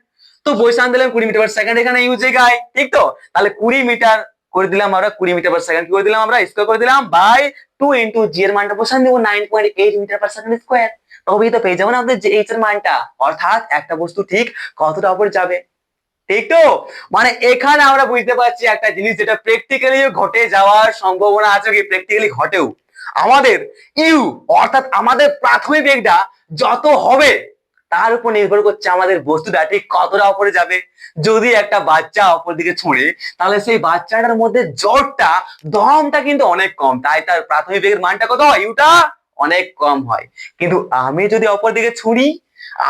তো বৈশান দিলাম 20 মিটার পার সেকেন্ড এখানে ইউ জায়গায়, ঠিক তো, তাহলে 20 মিটার করে দিলাম আমরা, 20 মিটার পার সেকেন্ড কি করে দিলাম আমরা স্কয়ার করে দিলাম বাই 2 ইনটু জি এর মানটা বসান দেব 9.8 মিটার পার সেকেন্ড স্কয়ার, তবেই তো পেয়ে যাবো না আমাদের যে এইচ এর মানটা, অর্থাৎ একটা বস্তু ঠিক কতটা উপরে যাবে, ঠিক তো। মানে এখানে আমরা বুঝতে পারছি একটা জিনিস যেটা প্র্যাকটিক্যালি ঘটে যাওয়ার সম্ভাবনা আছে, কি প্র্যাকটিক্যালি ঘটেও, আমাদের ইউ অর্থাৎ আমাদের প্রাথমিক বেগটা যত হবে তার উপর নির্ভর করছে আমাদের বস্তুটা ঠিক কতটা উপরে যাবে। যদি একটা বাচ্চা অপর দিকে ছুঁড়ে তাহলে সেই বাচ্চাটার মধ্যে জোরটা, দমটা কিন্তু অনেক কম, তাই তার প্রাথমিক বেগের মানটা কত হয়, ইউটা অনেক কম হয়। কিন্তু আমি যদি অপর দিকে ছুঁড়ি,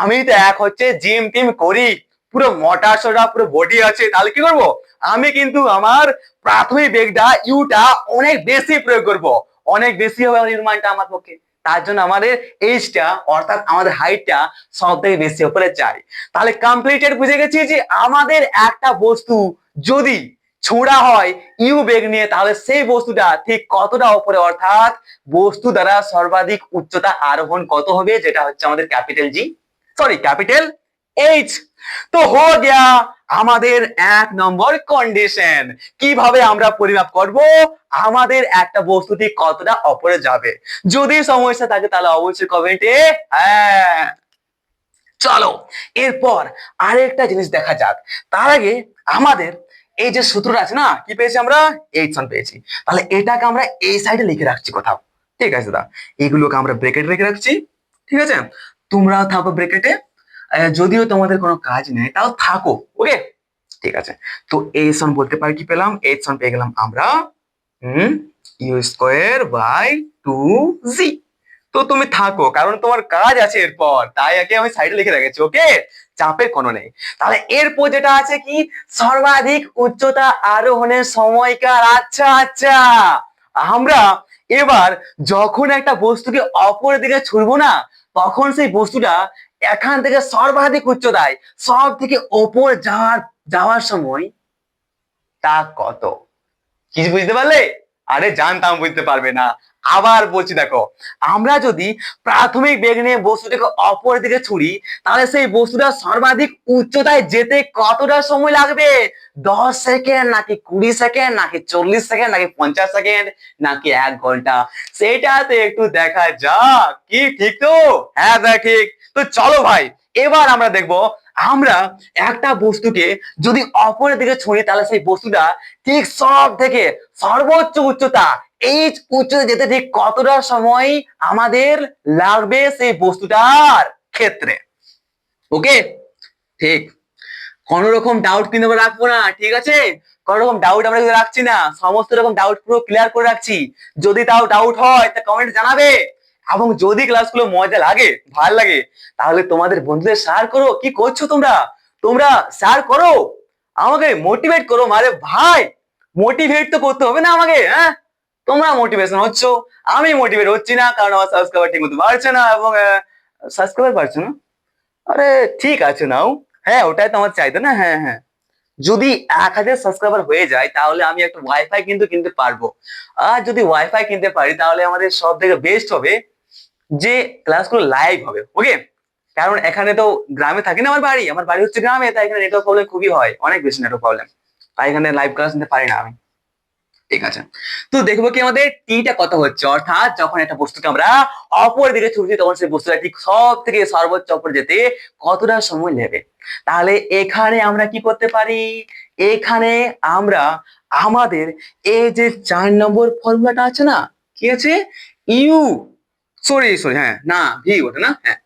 আমি তো এক হচ্ছে জিম টিম করি, পুরো মোটা সোটা পুরো বডি আছে, তাহলে কি করব, আমি কিন্তু আমার প্রাথমিক বেগটা ইউটা অনেক বেশি প্রয়োগ করব, অনেক বেশি হবে আমার মানটা আমার পক্ষে, তার জন্য আমাদের এইচটা অর্থাৎ আমাদের হাইটটা সব থেকে বেশি উপরে চাই। তাহলে কমপ্লিটেড বুঝে গেছি যে আমাদের একটা বস্তু যদি ছোড়া হয় ইউ বেগ নিয়ে তাহলে সেই বস্তুটা ঠিক কতটা উপরে, অর্থাৎ বস্তু দ্বারা সর্বাধিক উচ্চতা আরোহণ কত হবে, যেটা হচ্ছে আমাদের ক্যাপিটাল জি, সরি ক্যাপিটাল এইচ। তো হো গিয়া আমাদের 1 নম্বর কন্ডিশন। কিভাবে আমরা পরিমাপ করব আমাদের একটা বস্তু ঠিক কতটা অপরে যাবে। যদি সমস্যা থাকে তাহলে অবশ্যই কমেন্টে হ্যাঁ। চলো এরপর আরেকটা জিনিস দেখা যাক। তার আগে আমাদের এই যে সূত্রটা আছে না, কি পেয়েছি আমরা, এইচ ওয়ান পেয়েছি। তাহলে এটাকে আমরা এই সাইডে লিখে রাখছি কোথাও, ঠিক আছে দা। এগুলোকে আমরা ব্রেকেট রেখে রাখছি, ঠিক আছে। তোমরাও থাকো ব্রেকেটে, যদিও তোমাদের কোনো কাজ নেই তাও থাকো, ওকে, ঠিক আছে। তো এইচ ওয়ান বলতে পারি কি পেলাম, এইচ ওয়ান পেয়ে গেলাম আমরা ইউ স্কোয়ার বাই 2জি। তো তুমি থাকো, কারণ তোমার কাজ আছে এরপর, তাই একে আমি সাইডে লিখে রেখেছি, ওকে, চাপের কোনো নেই। তাহলে এরপর যেটা আছে কি, সর্বাধিক উচ্চতা আরোহণের সময়কাল। আচ্ছা আচ্ছা, আমরা এবার যখন একটা বস্তুকে অপরের দিকে ছুড়বো না, তখন সেই বস্তুটা এখান থেকে সর্বাধিক উচ্চতায় সব থেকে ওপর যাওয়ার সময় তা কত? কিছু বুঝতে পারলে? আরে জানতাম বুঝতে পারবে না, আবার বলছি দেখো। আমরা যদি প্রাথমিক বেগ নিয়ে বস্তুটাকে অপর দিকে ছুড়ি, তাহলে সেই বস্তুটা সর্বাধিক উচ্চতায় যেতে কতটা সময় লাগবে? 10 সেকেন্ড নাকি 20 সেকেন্ড নাকি 40 সেকেন্ড নাকি 50 সেকেন্ড নাকি 1 ঘন্টা? সেটা তো একটু দেখা যাক। কি ঠিক তো? হ্যাঁ ঠিক। তো চলো ভাই, এবার আমরা দেখবো আমরা একটা বস্তুকে যদি অপরের দিকে ছুঁড়ি, তাহলে সেই বস্তুটা ঠিক সব থেকে সর্বোচ্চ উচ্চতা এই উচ্চতা যেতে ঠিক কতটা সময় আমাদের লাগবে সেই বস্তুটার ক্ষেত্রে, ওকে, ঠিক। কোন রকম ডাউট কিন্তু আমরা রাখবো না, ঠিক আছে। কোন রকম ডাউট আমরা কিন্তু রাখছি না, সমস্ত রকম ডাউট পুরো ক্লিয়ার করে রাখছি। যদি তাও ডাউট হয় তা কমেন্ট জানাবে। এবং যদি ক্লাসগুলো মজা লাগে, ভালো লাগে, তাহলে তোমাদের বন্ধুদের শেয়ার করো। কি করছো তোমরা? তোমরা শেয়ার করো, আমাকে মোটিভেট করো। মানে ভাই, মোটিভেট তো করতে হবে না আমাকে, হ্যাঁ। তোমরা মোটিভেশন হচ্ছ, আমি মোটিভেট হচ্ছি না, কারণ আমার সাবস্ক্রাইবার ঠিক মতো বাড়ছে না। এবং সাবস্ক্রাইবার বাড়ছে না, আরে ঠিক আছে নাও, হ্যাঁ ওটাই তো আমার চাইতো না। হ্যাঁ হ্যাঁ, যদি 1000 সাবস্ক্রাইবার হয়ে যায় তাহলে আমি একটা ওয়াইফাই কিন্তু কিনতে পারবো। আর যদি ওয়াইফাই কিনতে পারি তাহলে আমাদের সব থেকে বেস্ট হবে যে ক্লাসগুলো লাইভ হবে, ওকে। কারণ এখানে তো গ্রামে থাকি না, আমার বাড়ি হচ্ছে গ্রামে, তাই এখানে নেটওয়ার্ক প্রবলেম খুবই হয়, অনেক বেশি নেটওয়ার্ক প্রবলেম, তাই এখানে লাইভ ক্লাস নিতে পারি না আমি, ঠিক আছে। তো দেখবো কি আমাদের টিটা কত হচ্ছে, অর্থাৎ যখন একটা বস্তুকে আমরা অপর দিকে ছুটছি তখন সেই বস্তুটা ঠিক সব থেকে সর্বোচ্চ অপর যেতে কতটা সময় নেবে। তাহলে এখানে আমরা কি করতে পারি, এখানে আমরা আমাদের এই যে 4 নম্বর ফর্মুলাটা আছে না, কি আছে, ইউ সরি সরি হ্যাঁ না ভি, ওটা না, হ্যাঁ,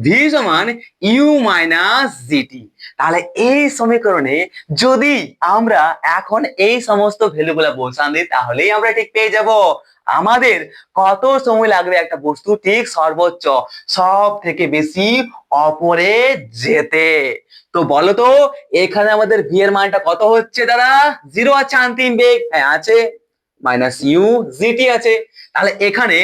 ভি সমান ইউ মাইনাস জিটি। তাহলে এই সমীকরণে যদি আমরা এখন এই সমস্ত ভ্যালুগুলো বসান দিই, তাহলেই আমরা ঠিক পেয়ে যাব আমাদের কত সময় লাগবে একটা বস্তু ঠিক সর্বোচ্চ সব থেকে বেশি অপরে যেতে। তো বলো তো এখানে আমাদের ভি এর মানটা কত হচ্ছে দাদা? 0 আছে অন্তিম বেগ, হ্যাঁ আছে, মাইনাস ইউ জিটি আছে। তাহলে এখানে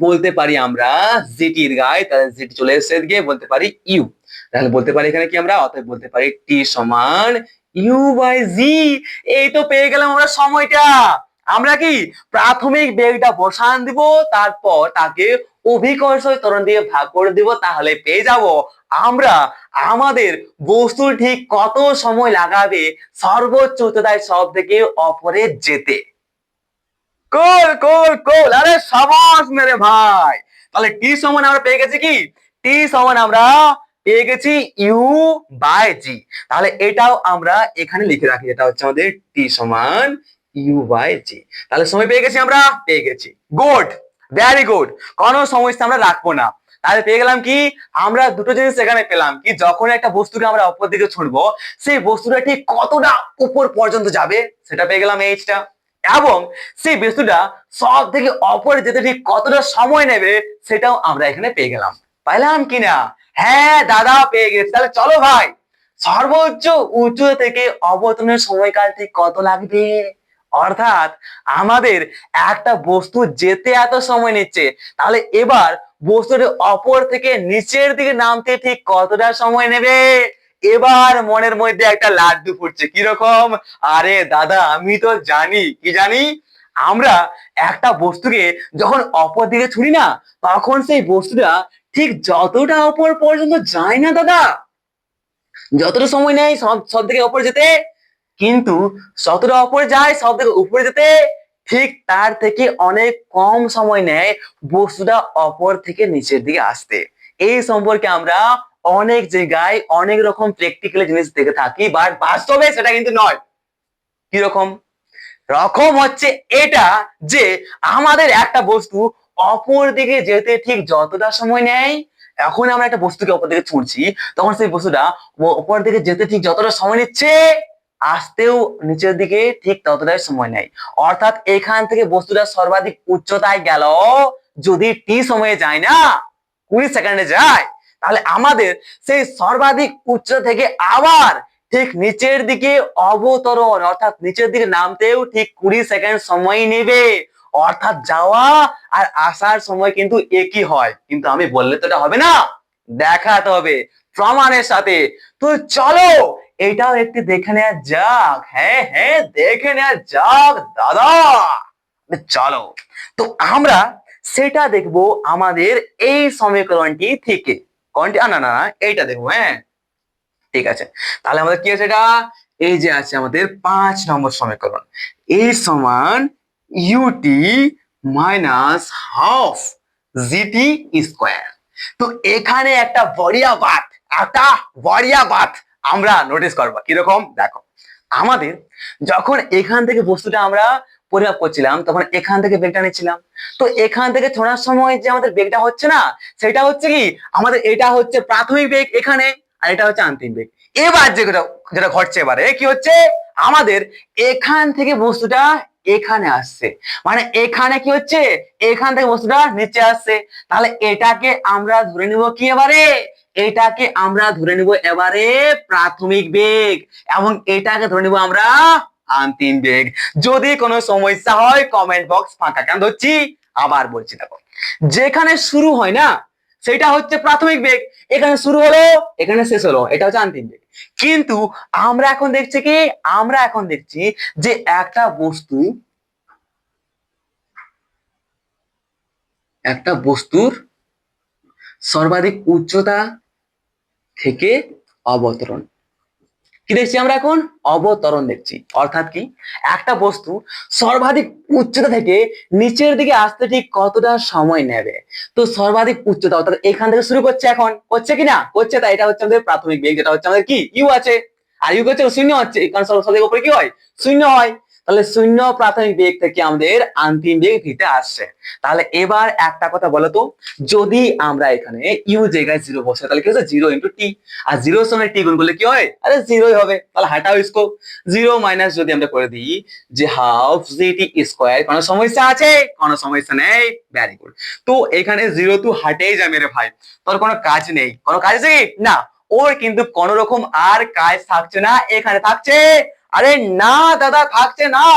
বলতে পারি আমরা জিটির গায়ে, তাহলে জিটি চলে এসে গিয়ে বলতে পারি ইউ। তাহলে বলতে পারি এখানে কি আমরা, অতএব বলতে পারি টি সমান ইউ বাই জি। এই তো পেয়ে গেলাম আমরা সময়টা। আমরা কি প্রাথমিক বেগটা বসান দিব, তারপর তাকে অভিকর্ষজ ত্বরণ দিয়ে ভাগ করে দিব, তাহলে পেয়ে যাব আমরা আমাদের বস্তু ঠিক কত সময় লাগাবে সর্বোচ্চ উচ্চতায় সব থেকে অপরে যেতে। কোল কোল কোল, আরে সাবাস মেরে ভাই। তাহলে টি সমান আমরা পেয়ে গেছি কি, টি সমান আমরা পেয়ে গেছি ইউ বাই জি। তাহলে এটাও আমরা এখানে লিখে রাখি, এটা হচ্ছে আমাদের টি সমান ইউ বাই জি। তাহলে সময় পেয়ে গেছি আমরা, পেয়ে গেছি, গুড, ভেরি গুড। কোনো সমস্যা আমরা রাখবো না। তাহলে পেয়ে গেলাম কি, আমরা দুটো জিনিস এখানে পেলাম কি, যখন একটা বস্তুকে আমরা অপর দিকে ছুঁড়বো সেই বস্তুটা ঠিক কতটা উপর পর্যন্ত যাবে সেটা পেয়ে গেলাম এইচটা, এবং সেই বস্তুটা সব থেকে অপরে যেতে ঠিক কতটা সময় নেবে সেটাও আমরা এখানে পেয়ে গেলাম। পাইলাম কিনা? হ্যাঁ দাদা পেয়ে গেছি। তাহলে চলো ভাই, সর্বোচ্চ উচ্চতা থেকে অবতরণের সময়কাল ঠিক কত লাগবে, অর্থাৎ আমাদের একটা বস্তু যেতে এত সময় নিচ্ছে, তাহলে এবার বস্তুটি অপর থেকে নিচের দিকে নামতে ঠিক কতটা সময় নেবে। এবার মনের মধ্যে একটা লাড্ডু ফুটছে, কিরকম, আরে দাদা আমি তো জানি, কি জানি, আমরা একটা বস্তুকে যখন অপর দিকে ছুড়ি না, তখন সেই বস্তুটা ঠিক যতটা অপর পর্যন্ত যায় না দাদা, যতটা সময় নেয় সব থেকে উপরে যেতে, কিন্তু যতটা উপরে যায় সব থেকে উপরে যেতে ঠিক তার থেকে অনেক কম সময় নেয় বস্তুটা অপর থেকে নিচের দিকে আসতে। এই সম্পর্কে আমরা অনেক জায়গায় অনেক রকম প্র্যাকটিক্যাল জিনিস দেখে থাকি, বাট বাস্তবে সেটা কিন্তু নয়। কিরকম রকম হচ্ছে এটা, যে আমাদের একটা বস্তু অপর দিকে যেতে ঠিক যতটা সময় নেয়, এখন আমরা একটা বস্তুকে অপর দিকে ছুঁড়ছি, তখন সেই বস্তুটা অপর দিকে যেতে ঠিক যতটা সময় নিচ্ছে, আসতেও নিচের দিকে ঠিক ততটাই সময় নেয়। অর্থাৎ এখান থেকে বস্তুটা সর্বাধিক উচ্চতায় গেল যদি টি সময়ে যায় না, 20 সেকেন্ডে যায়, তাহলে আমাদের সেই সর্বাধিক উচ্চতা থেকে আবার ঠিক নিচের দিকে অবতরণ অর্থাৎ নিচের দিকে নামতেও ঠিক 20 সেকেন্ড সময় নেবে। অর্থাৎ যাওয়া আর আসার সময় কিন্তু একই হয়, কিন্তু আমি বললে তো এটা হবে না, দেখাতে হবে প্রমাণের সাথে। তো চলো এটাও একটু দেখে নেওয়া যাক। হ্যাঁ হ্যাঁ, দেখে নেওয়া যাক দাদা, চলো। তো আমরা সেটা দেখবো আমাদের এই সমীকরণটি থেকে। কোনটি? না না না, এইটা দেখবো। হ্যাঁ ঠিক আছে, তাহলে আমাদের কি আছে? এটা এই যে আছে আমাদের 5 নম্বর সমীকরণ, এ সমান ut minus half gt square. তো এখানে একটা বড়িয়া বাত আমরা নোটিস করবো। কিরকম? দেখো, আমাদের যখন এখান থেকে বস্তুটা আমরা পরিমাপ করছিলাম তখন এখান থেকে বেগটা নিচ্ছিলাম, তো এখান থেকে ছোড়ার সময় যে আমাদের বেগটা হচ্ছে না, সেটা হচ্ছে কি আমাদের এটা হচ্ছে প্রাথমিক বেগ এখানে, আর এটা হচ্ছে আন্তিম বেগ। এবার যেটা যেটা ঘটছে এবারে কি হচ্ছে, আমাদের এখান থেকে বস্তুটা এখানে আসছে, মানে এখানে কি হচ্ছে, এখান থেকে বস্তুটা নিচে আসছে। তাহলে এটাকে আমরা ধরে নিব কি এবারে, এটাকে আমরা ধরে নিব এবারে প্রাথমিক বেগ, এবং এটাকে ধরে নিব আমরা আন্তিম বেগ। যদি কোনো সমস্যা হয় কমেন্ট বক্স ফাঁকা, কেন ধরছি আবার বলছি। দেখো, যেখানে শুরু হয় না সেটা হচ্ছে প্রাথমিক বেগ, এখানে শুরু হলো এখানে শেষ হলো, এটা হচ্ছে আন্তিম বেগ। কিন্তু আমরা এখন দেখছি যে একটা বস্তুর সর্বাধিক উচ্চতা থেকে অবতরণ কি দেখছি আমরা? এখন অবতরণ দেখছি। অর্থাৎ কি, একটা বস্তু সর্বাধিক উচ্চতা থেকে নিচের দিকে আসতে ঠিক কতটা সময় নেবে। তো সর্বাধিক উচ্চতা অর্থাৎ এখান থেকে শুরু করছে, এখন করছে কি না করছে, তাই এটা হচ্ছে আমাদের প্রাথমিক বেগ, যেটা হচ্ছে আমাদের কি ইউ আছে, আর ইউ হচ্ছে শূন্য হচ্ছে, কারণ সর্বাধিক উপরে কি হয়, শূন্য হয়। তাহলে শূন্য প্রাথমিক বেগ থেকে আমাদের আন্তিম বেগ ভিতে আসছে। তাহলে এবার একটা কথা বলো তো, যদি আমরা এখানে ইউ জায়গায় জিরো বসে তাহলে কি হচ্ছে, 0 × টি, আর জিরোর সঙ্গে টি গুণ করলে কি হয়, আরে জিরোই হবে। তাহলে হাটাও ইসকো, 0 - যদি আমরা করে দিই যে হাফ জিটি স্কোয়ার, কোনো সমস্যা আছে? কোনো সমস্যা নেই, ভেরি গুড। তো এখানে 0 তো হাটেই যায় মেরে ভাই, তোর কোনো কাজ নেই। কোনো কাজ আছে কি না, ওর কিন্তু কোন রকম আর কাজ থাকছে না, এখানে থাকছে। আরে না দাদা, থাকছে না।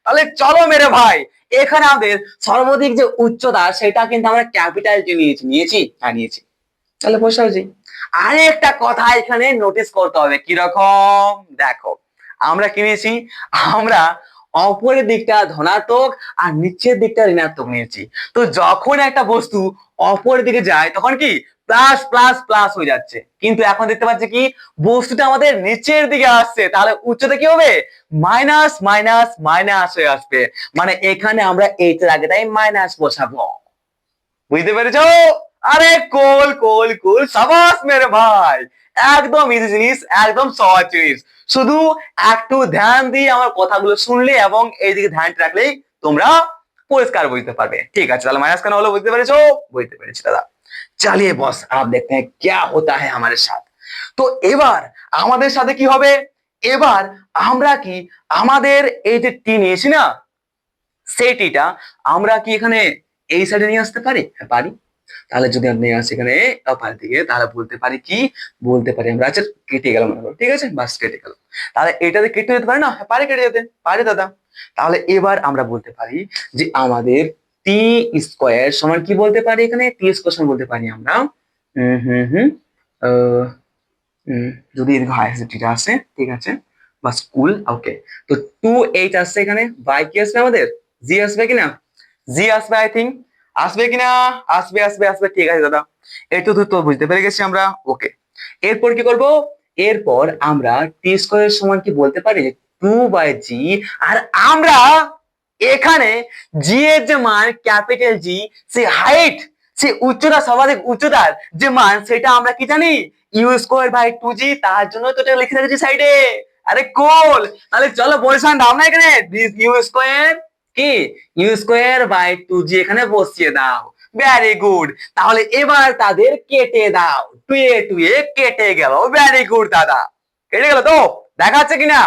তাহলে চলো মেরে ভাই, এখানে আমাদের সর্বাধিক যে উচ্চতা সেটা কিন্তু আমরা ক্যাপিটাল টি নিয়েছি। হ্যাঁ নিয়েছি। তাহলে বসাও জি। আরেকটা কথা এখানে নোটিস করতে হবে। কিরকম? দেখো, আমরা কিনেছি, আমরা অপরের দিকটা ধনাত্মক আর নিচের দিকটা ঋণাত্মক নিয়েছি। তো যখন একটা বস্তু অপরের দিকে যায় তখন কি প্লাস প্লাস প্লাস হয়ে যাচ্ছে, কিন্তু এখন দেখতে পাচ্ছি কি বস্তুটা আমাদের নিচের দিকে আসছে, তাহলে উচ্চতা কি হবে, মাইনাস মাইনাস মাইনাস হয়ে আসবে। মানে এখানে আমরা এইটার আগে তাই মাইনাস বসাবো। বুঝতে পেরেছো? আরে কোল কোল কোল, সাবাস মেরে ভাই, একদম ইজি জিনিস, একদম সহজ জিনিস। শুধু একটু ধ্যান দিয়ে আমার কথাগুলো শুনলে এবং এইদিকে ধ্যান রাখলেই তোমরা পরিষ্কার বুঝতে পারবে। ঠিক আছে, তাহলে মাইনাস কেন হলো বুঝতে পেরেছো? বুঝতে পেরেছি দাদা। চালিয়ে বস, आप देखते हैं क्या होता है हमारे साथ। তো এবার আমাদের সাথে কি হবে, এবার আমরা কি আমাদের এই যে টি নিয়েছি না, সেই টিটা আমরা কি এখানে এই সাইডে নিয়ে আসতে পারি? হ্যাঁ পারি। তাহলে যদি আমি নিয়ে আসি এখানে আপার দিকে, তাহলে বলতে পারি কি, বলতে পারি আমরা, আচ্ছা কেটে গেল মনে করো, ঠিক আছে, বাস কেটে গেল। তাহলে এটাতে কেটে যেতে পারে না? হ্যাঁ পারে কেটে যেতে, পারে দাদা। তাহলে এবার আমরা বলতে পারি যে আমাদের টি স্কোয়ার সমান কি বলতে পারি, এখানে টি স্কোয়ার সমান বলতে পারি আমরা হুম হুম হুম আহ, যদি এদিকে হাই টিটা আসে, ঠিক আছে, বাস কুল, ওকে। তো 2 8 আসছে এখানে, বাই কি আসবে আমাদের, জি আসবে কিনা, জি আসবে আই থিঙ্ক, আসবে কিনা, আসবে আসবে আসবে, ঠিক আছে দাদা। এই তো বুঝতে পেরে গেছি আমরা, ওকে। এরপর কি করব, এরপর আমরা টি স্কোয়ার সমান কি বলতে পারি 2/g। আর আমরা এখানে জি এর যে মান ক্যাপিটাল জি, সেই হাইট, সেই উচ্চতা, সর্বাধিক উচ্চতার যে মান সেটা আমরা কি জানি u²/2g। তার জন্য তো এটা লিখে রেখেছি সাইডে। আরে কোল, তাহলে চলো বলছিলাম দাও না এখানে u² কি u²/2g এখানে বসিয়ে দাও। Very good. তাহলে এবার তাদের কেটে দাও, টুয়ে টুয়ে কেটে গেল। ভেরি গুড দাদা, কেটে গেল তো? দেখাচ্ছে কিনা?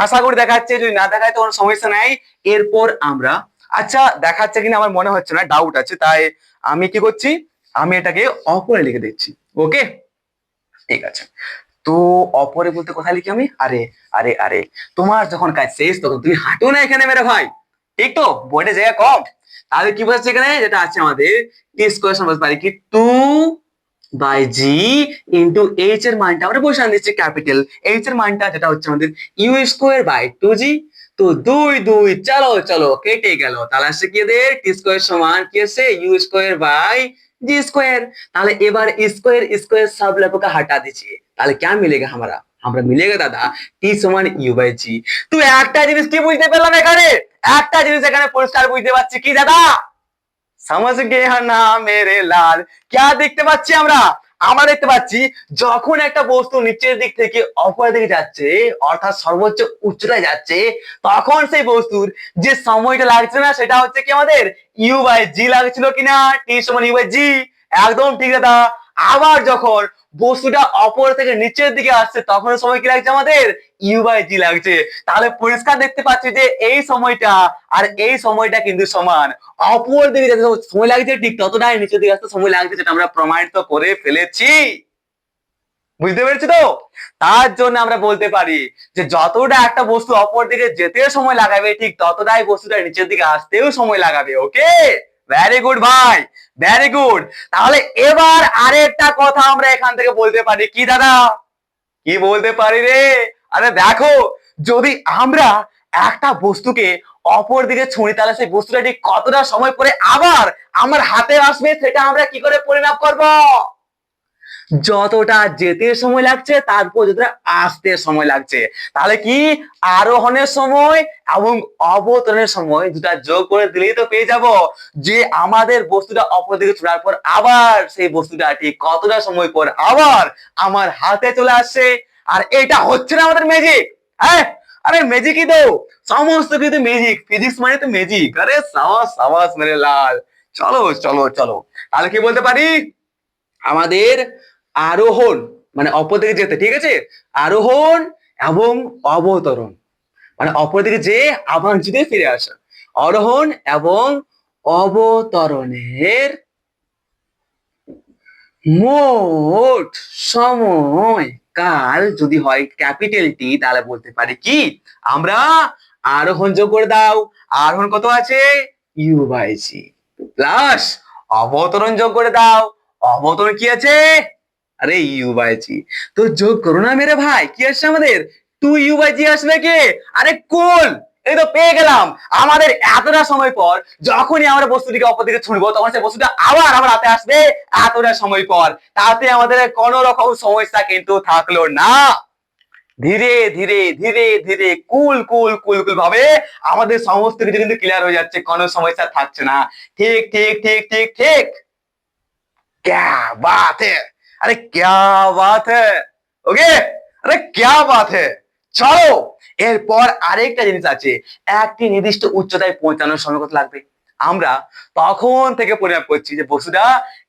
আশা করি দেখাচ্ছে, যদি না দেখায় তো কোনো সমস্যা নাই। এরপর আমরা, আচ্ছা দেখাচ্ছে কিনা আমার মনে হচ্ছে না, ডাউট আছে, তাই আমি কি করছি, আমি এটাকে অপরে লিখে দিচ্ছি। ওকে, ঠিক আছে। তো অপরে বলতে কোথায় লিখি আমি? আরে আরে আরে, তোমার যখন কাজ শেষ তখন তুমি হাঁটো না এখানে মেরে ভাই, ঠিক তো? বোর্ডে জায়গা কম, তাহলে কি বলছে এখানে, যেটা আছে আমাদের টি স্কোয়ার সমান পারি কি 2/g ইন্টু এইচ এর মানটা আমরা বসান দিচ্ছি ক্যাপিটাল এইচ এর মানটা, যেটা হচ্ছে আমাদের u²/2g। তো 2 চলো চলো কেটে গেল। তাহলে আসছে কি এদের টি স্কোয়ার সমান কি আছে u²/g²। তাহলে এবার স্কোয়ার স্কোয়ার सब लोगों का हटा दीजिए, তাহলে क्या मिलेगा हमारा? আমরা মিলেगा দাদা টি সমান u/g। তুই একটা জিনিস কি বুঝতে পেলাম এখানে, একটা জিনিস এখানে পরিষ্কার বুঝতে পারছি কি দাদা, समझ गया ना मेरे लाल? क्या দেখতে পাচ্ছি আমরা? আমরা দেখতে পাচ্ছি যখন একটা বস্তু নিচের দিক থেকে অপরের দিকে যাচ্ছে, অর্থাৎ সর্বোচ্চ উচ্চতায় যাচ্ছে, তখন সেই বস্তুর যে সময়টা লাগছে না সেটা হচ্ছে কি আমাদের u/g লাগছিল কিনা, টি সমান u/g। একদম ঠিক দাদা। আবার যখন বস্তুটা অপর থেকে নিচের দিকে আসছে তখন সময় কি লাগছে আমাদের u/g লাগছে। তাহলে পরিষ্কার দেখতে পাচ্ছি যে এই সময়টা আর এই সময়টা কিন্তু সমান। অপর দিকে যেতে সময় লাগছে ঠিক ততটাই নিচের দিকে আসতে সময় লাগছে, যেটা আমরা প্রমাণিত করে ফেলেছি। বুঝতে পেরেছি তো? তার জন্য আমরা বলতে পারি যে যতটা একটা বস্তু অপর দিকে যেতে সময় লাগাবে ঠিক ততটাই বস্তুটা নিচের দিকে আসতেও সময় লাগাবে। ওকে, ভেরি গুড ভাই, ভেরি গুড। তাহলে এবার আরেকটা কথা আমরা এখান থেকে বলতে পারি কি দাদা, কি বলতে পারি রে? আরে দেখো, যদি আমরা একটা বস্তুকে অপর দিকে ছুঁড়ি তাহলে সেই বস্তুটা ঠিক কতটা সময় পরে আবার আমার হাতে আসবে সেটা আমরা কি করে পরিমাপ করব? যতটা যেতে সময় লাগছে তারপর যতটা আসতে সময় লাগছে। তাহলে কি আরোহণের সময় এবং অবতরণের সময় দুটা যোগ করে দিলেই তো পেয়ে যাব যে আমাদের বস্তুটা অপর দিকে ছোড়ার পর আবার সেই বস্তুটা ঠিক কতটা সময় পর আবার আমার হাতে চলে আসছে। আর এটা হচ্ছে না আমাদের ম্যাজিক। হ্যাঁ, আরে ম্যাজিকই তো, সমস্ত কিছু ম্যাজিক, ফিজিক্স মানে তো ম্যাজিক। আরে সাবাস সাবাস মেরে লাল। চলো চলো চলো, তাহলে কি বলতে পারি, আমাদের আরোহণ মানে অপর দিকে যেতে, ঠিক আছে, আরোহণ এবং অবতরণ মানে অপর দিকে যে আবার যদি ফিরে আসা, আরোহণ এবং অবতরণের মোট সময় কাল যদি হয় ক্যাপিটাল টি, তাহলে বলতে পারি কি আমরা আরোহণ যোগ করে দাও, আরোহণ কত আছে u/g প্লাস অবতরণ যোগ করে দাও, অবতরণ কি আছে আরে u/g। তো যোগ করো না মেরে ভাই, কি আসছে আমাদের 2u/g আসবে কি? আরে কুল, এই তো পেয়ে গেলাম। আমাদের এতটা সময় পর যখনই আমরা বস্তুটিকে অপর দিকে ছুঁড়বো তখন সেই বস্তুটা আবার আমার হাতে আসবে এতটা সময় পর। তাতে আমাদের কোনো রকম সমস্যা কিন্তু থাকলো না। ধীরে ধীরে ধীরে ধীরে কুল কুল কুল কুল ভাবে আমাদের সমস্ত কিছু কিন্তু ক্লিয়ার হয়ে যাচ্ছে, কোনো সমস্যা থাকছে না। ঠিক ঠিক ঠিক ঠিক ঠিক। क्या बात है, अरे क्या बात है। ওকে, আরে क्या बात है। চলো এরপর আরেকটা জিনিস আছে, একটি নির্দিষ্ট উচ্চতায় পৌঁছানোর সময় কত লাগবে। আমরা তখন থেকে পরিমাপ করছি যে বস্তুটা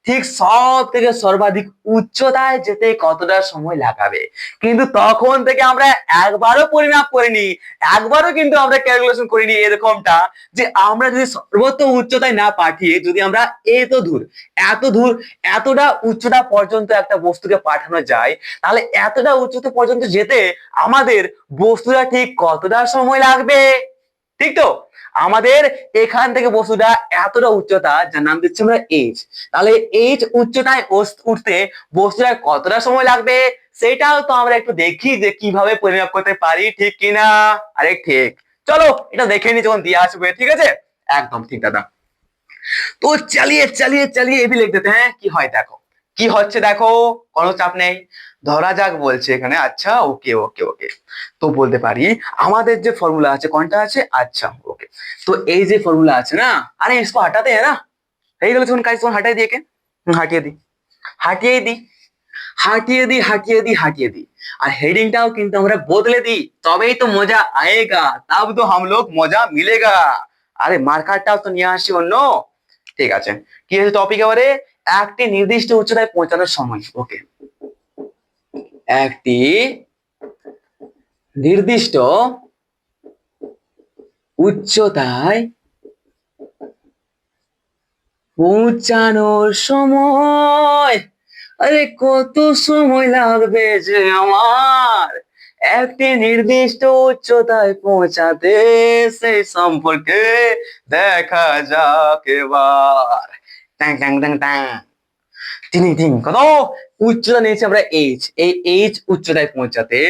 ঠিক সব থেকে সর্বাধিক উচ্চতায় যেতে কতটা সময় লাগাবে, কিন্তু তখন থেকে আমরা একবারও পরিমাপ করিনি, একবারও কিন্তু আমরা ক্যালকুলেশন করিনি এরকমটা যে আমরা যদি সর্বোচ্চ উচ্চতায় না পাঠিয়ে যদি আমরা এত দূর এত দূর এতটা উচ্চতা পর্যন্ত একটা বস্তুকে পাঠানো যায়, তাহলে এতটা উচ্চতা পর্যন্ত যেতে আমাদের বস্তুটা ঠিক কতটা সময় লাগবে। ঠিক তো? আমাদের এখান থেকে বস্তুটা এতটা উচ্চতা যার নাম দিচ্ছি আমরা এইচ, তাহলে এইচ উচ্চতায় উঠতে বস্তুটা কতটা সময় লাগবে সেটাও তো আমরা একটু দেখি যে কিভাবে পরিমাপ করতে পারি, ঠিক কিনা। আরে ঠিক, চলো এটা দেখে নি যখন দিয়ে আসবে। ঠিক আছে, একদম ঠিক দাদা। তো চালিয়ে চালিয়ে চালিয়ে এ भी लिख देते हैं কি হয় দেখো, কি হচ্ছে দেখো, কোনো চাপ নেই। ধরা যাক বলছে এখানে। আচ্ছা, ওকে ওকে ওকে। তো বলতে পারি আমাদের যে ফর্মুলা আছে কোনটা আছে, আচ্ছা ওকে। তো এই যে ফর্মুলা আছে না, আরে इसको हटाते हैं ना। হয়ে গেল, যখন কাজ তখন হাঁটাই দিয়ে কে, হাঁটিয়ে দিই, হাঁটিয়ে দিই, হাঁটিয়ে দিই, হাঁটিয়ে দিই, হাঁটিয়ে দিই। আর হেডিংটাও কিন্তু আমরা বদলে দিই, তবেই তো মজা আয়েগা, তব তো হাম লোগ মজা মিলেগা। আরে মার্কারটাও তো নিয়ে আসি অন্য। ঠিক আছে, কি আছে টপিক এবারে, একটি নির্দিষ্ট উচ্চতায় পৌঁছানোর সময়। ওকে, একটি নির্দিষ্ট উচ্চতায় পৌঁছানোর সময়। আরে কত সময় লাগবে যে আমার একটি নির্দিষ্ট উচ্চতায় পৌঁছাতে, সেই সম্পর্কে দেখা যাক এবার। ট্যাং ট্যাং ট্যাং ট্যাং, তিন তিন কত উচ্চতা নিয়েছি আমরা এইচ। এই এইচ উচ্চতায় পৌঁছাতে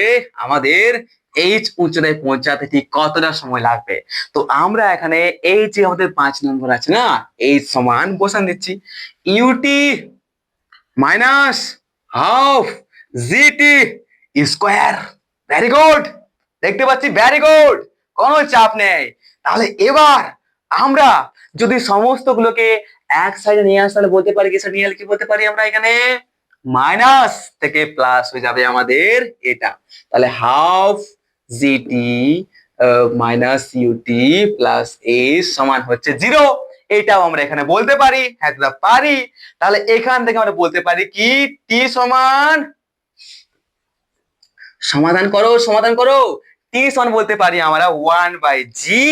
আমাদের, এইচ উচ্চতায় পৌঁছাতে ঠিক কতটা সময় লাগবে। তো আমরা এখানে এই যে আমাদের 5 নম্বর আছে না, এইচ সমান বসান দিচ্ছি ut minus half gt square. Very good, দেখতে পাচ্ছি, ভেরি গুড, কোনো চাপ নেই। তাহলে এবার আমরা যদি সমস্ত গুলোকে এক সাইডে নিয়ে আসি, তাহলে বলতে পারি কি স্যার, নিয়ে কি বলতে পারি আমরা এখানে, মাইনাস থেকে প্লাস হয়ে যাবে আমাদের এটা। তাহলে half gt minus ut plus h সমান হচ্ছে 0। এটাও আমরা এখানে বলতে পারি, হ্যাঁ দাদা পারি। তাহলে এখান থেকে আমরা বলতে পারি কি, টি সমান, সমাধান করো সমাধান করো, টি সমান বলতে পারি আমরা 1/জি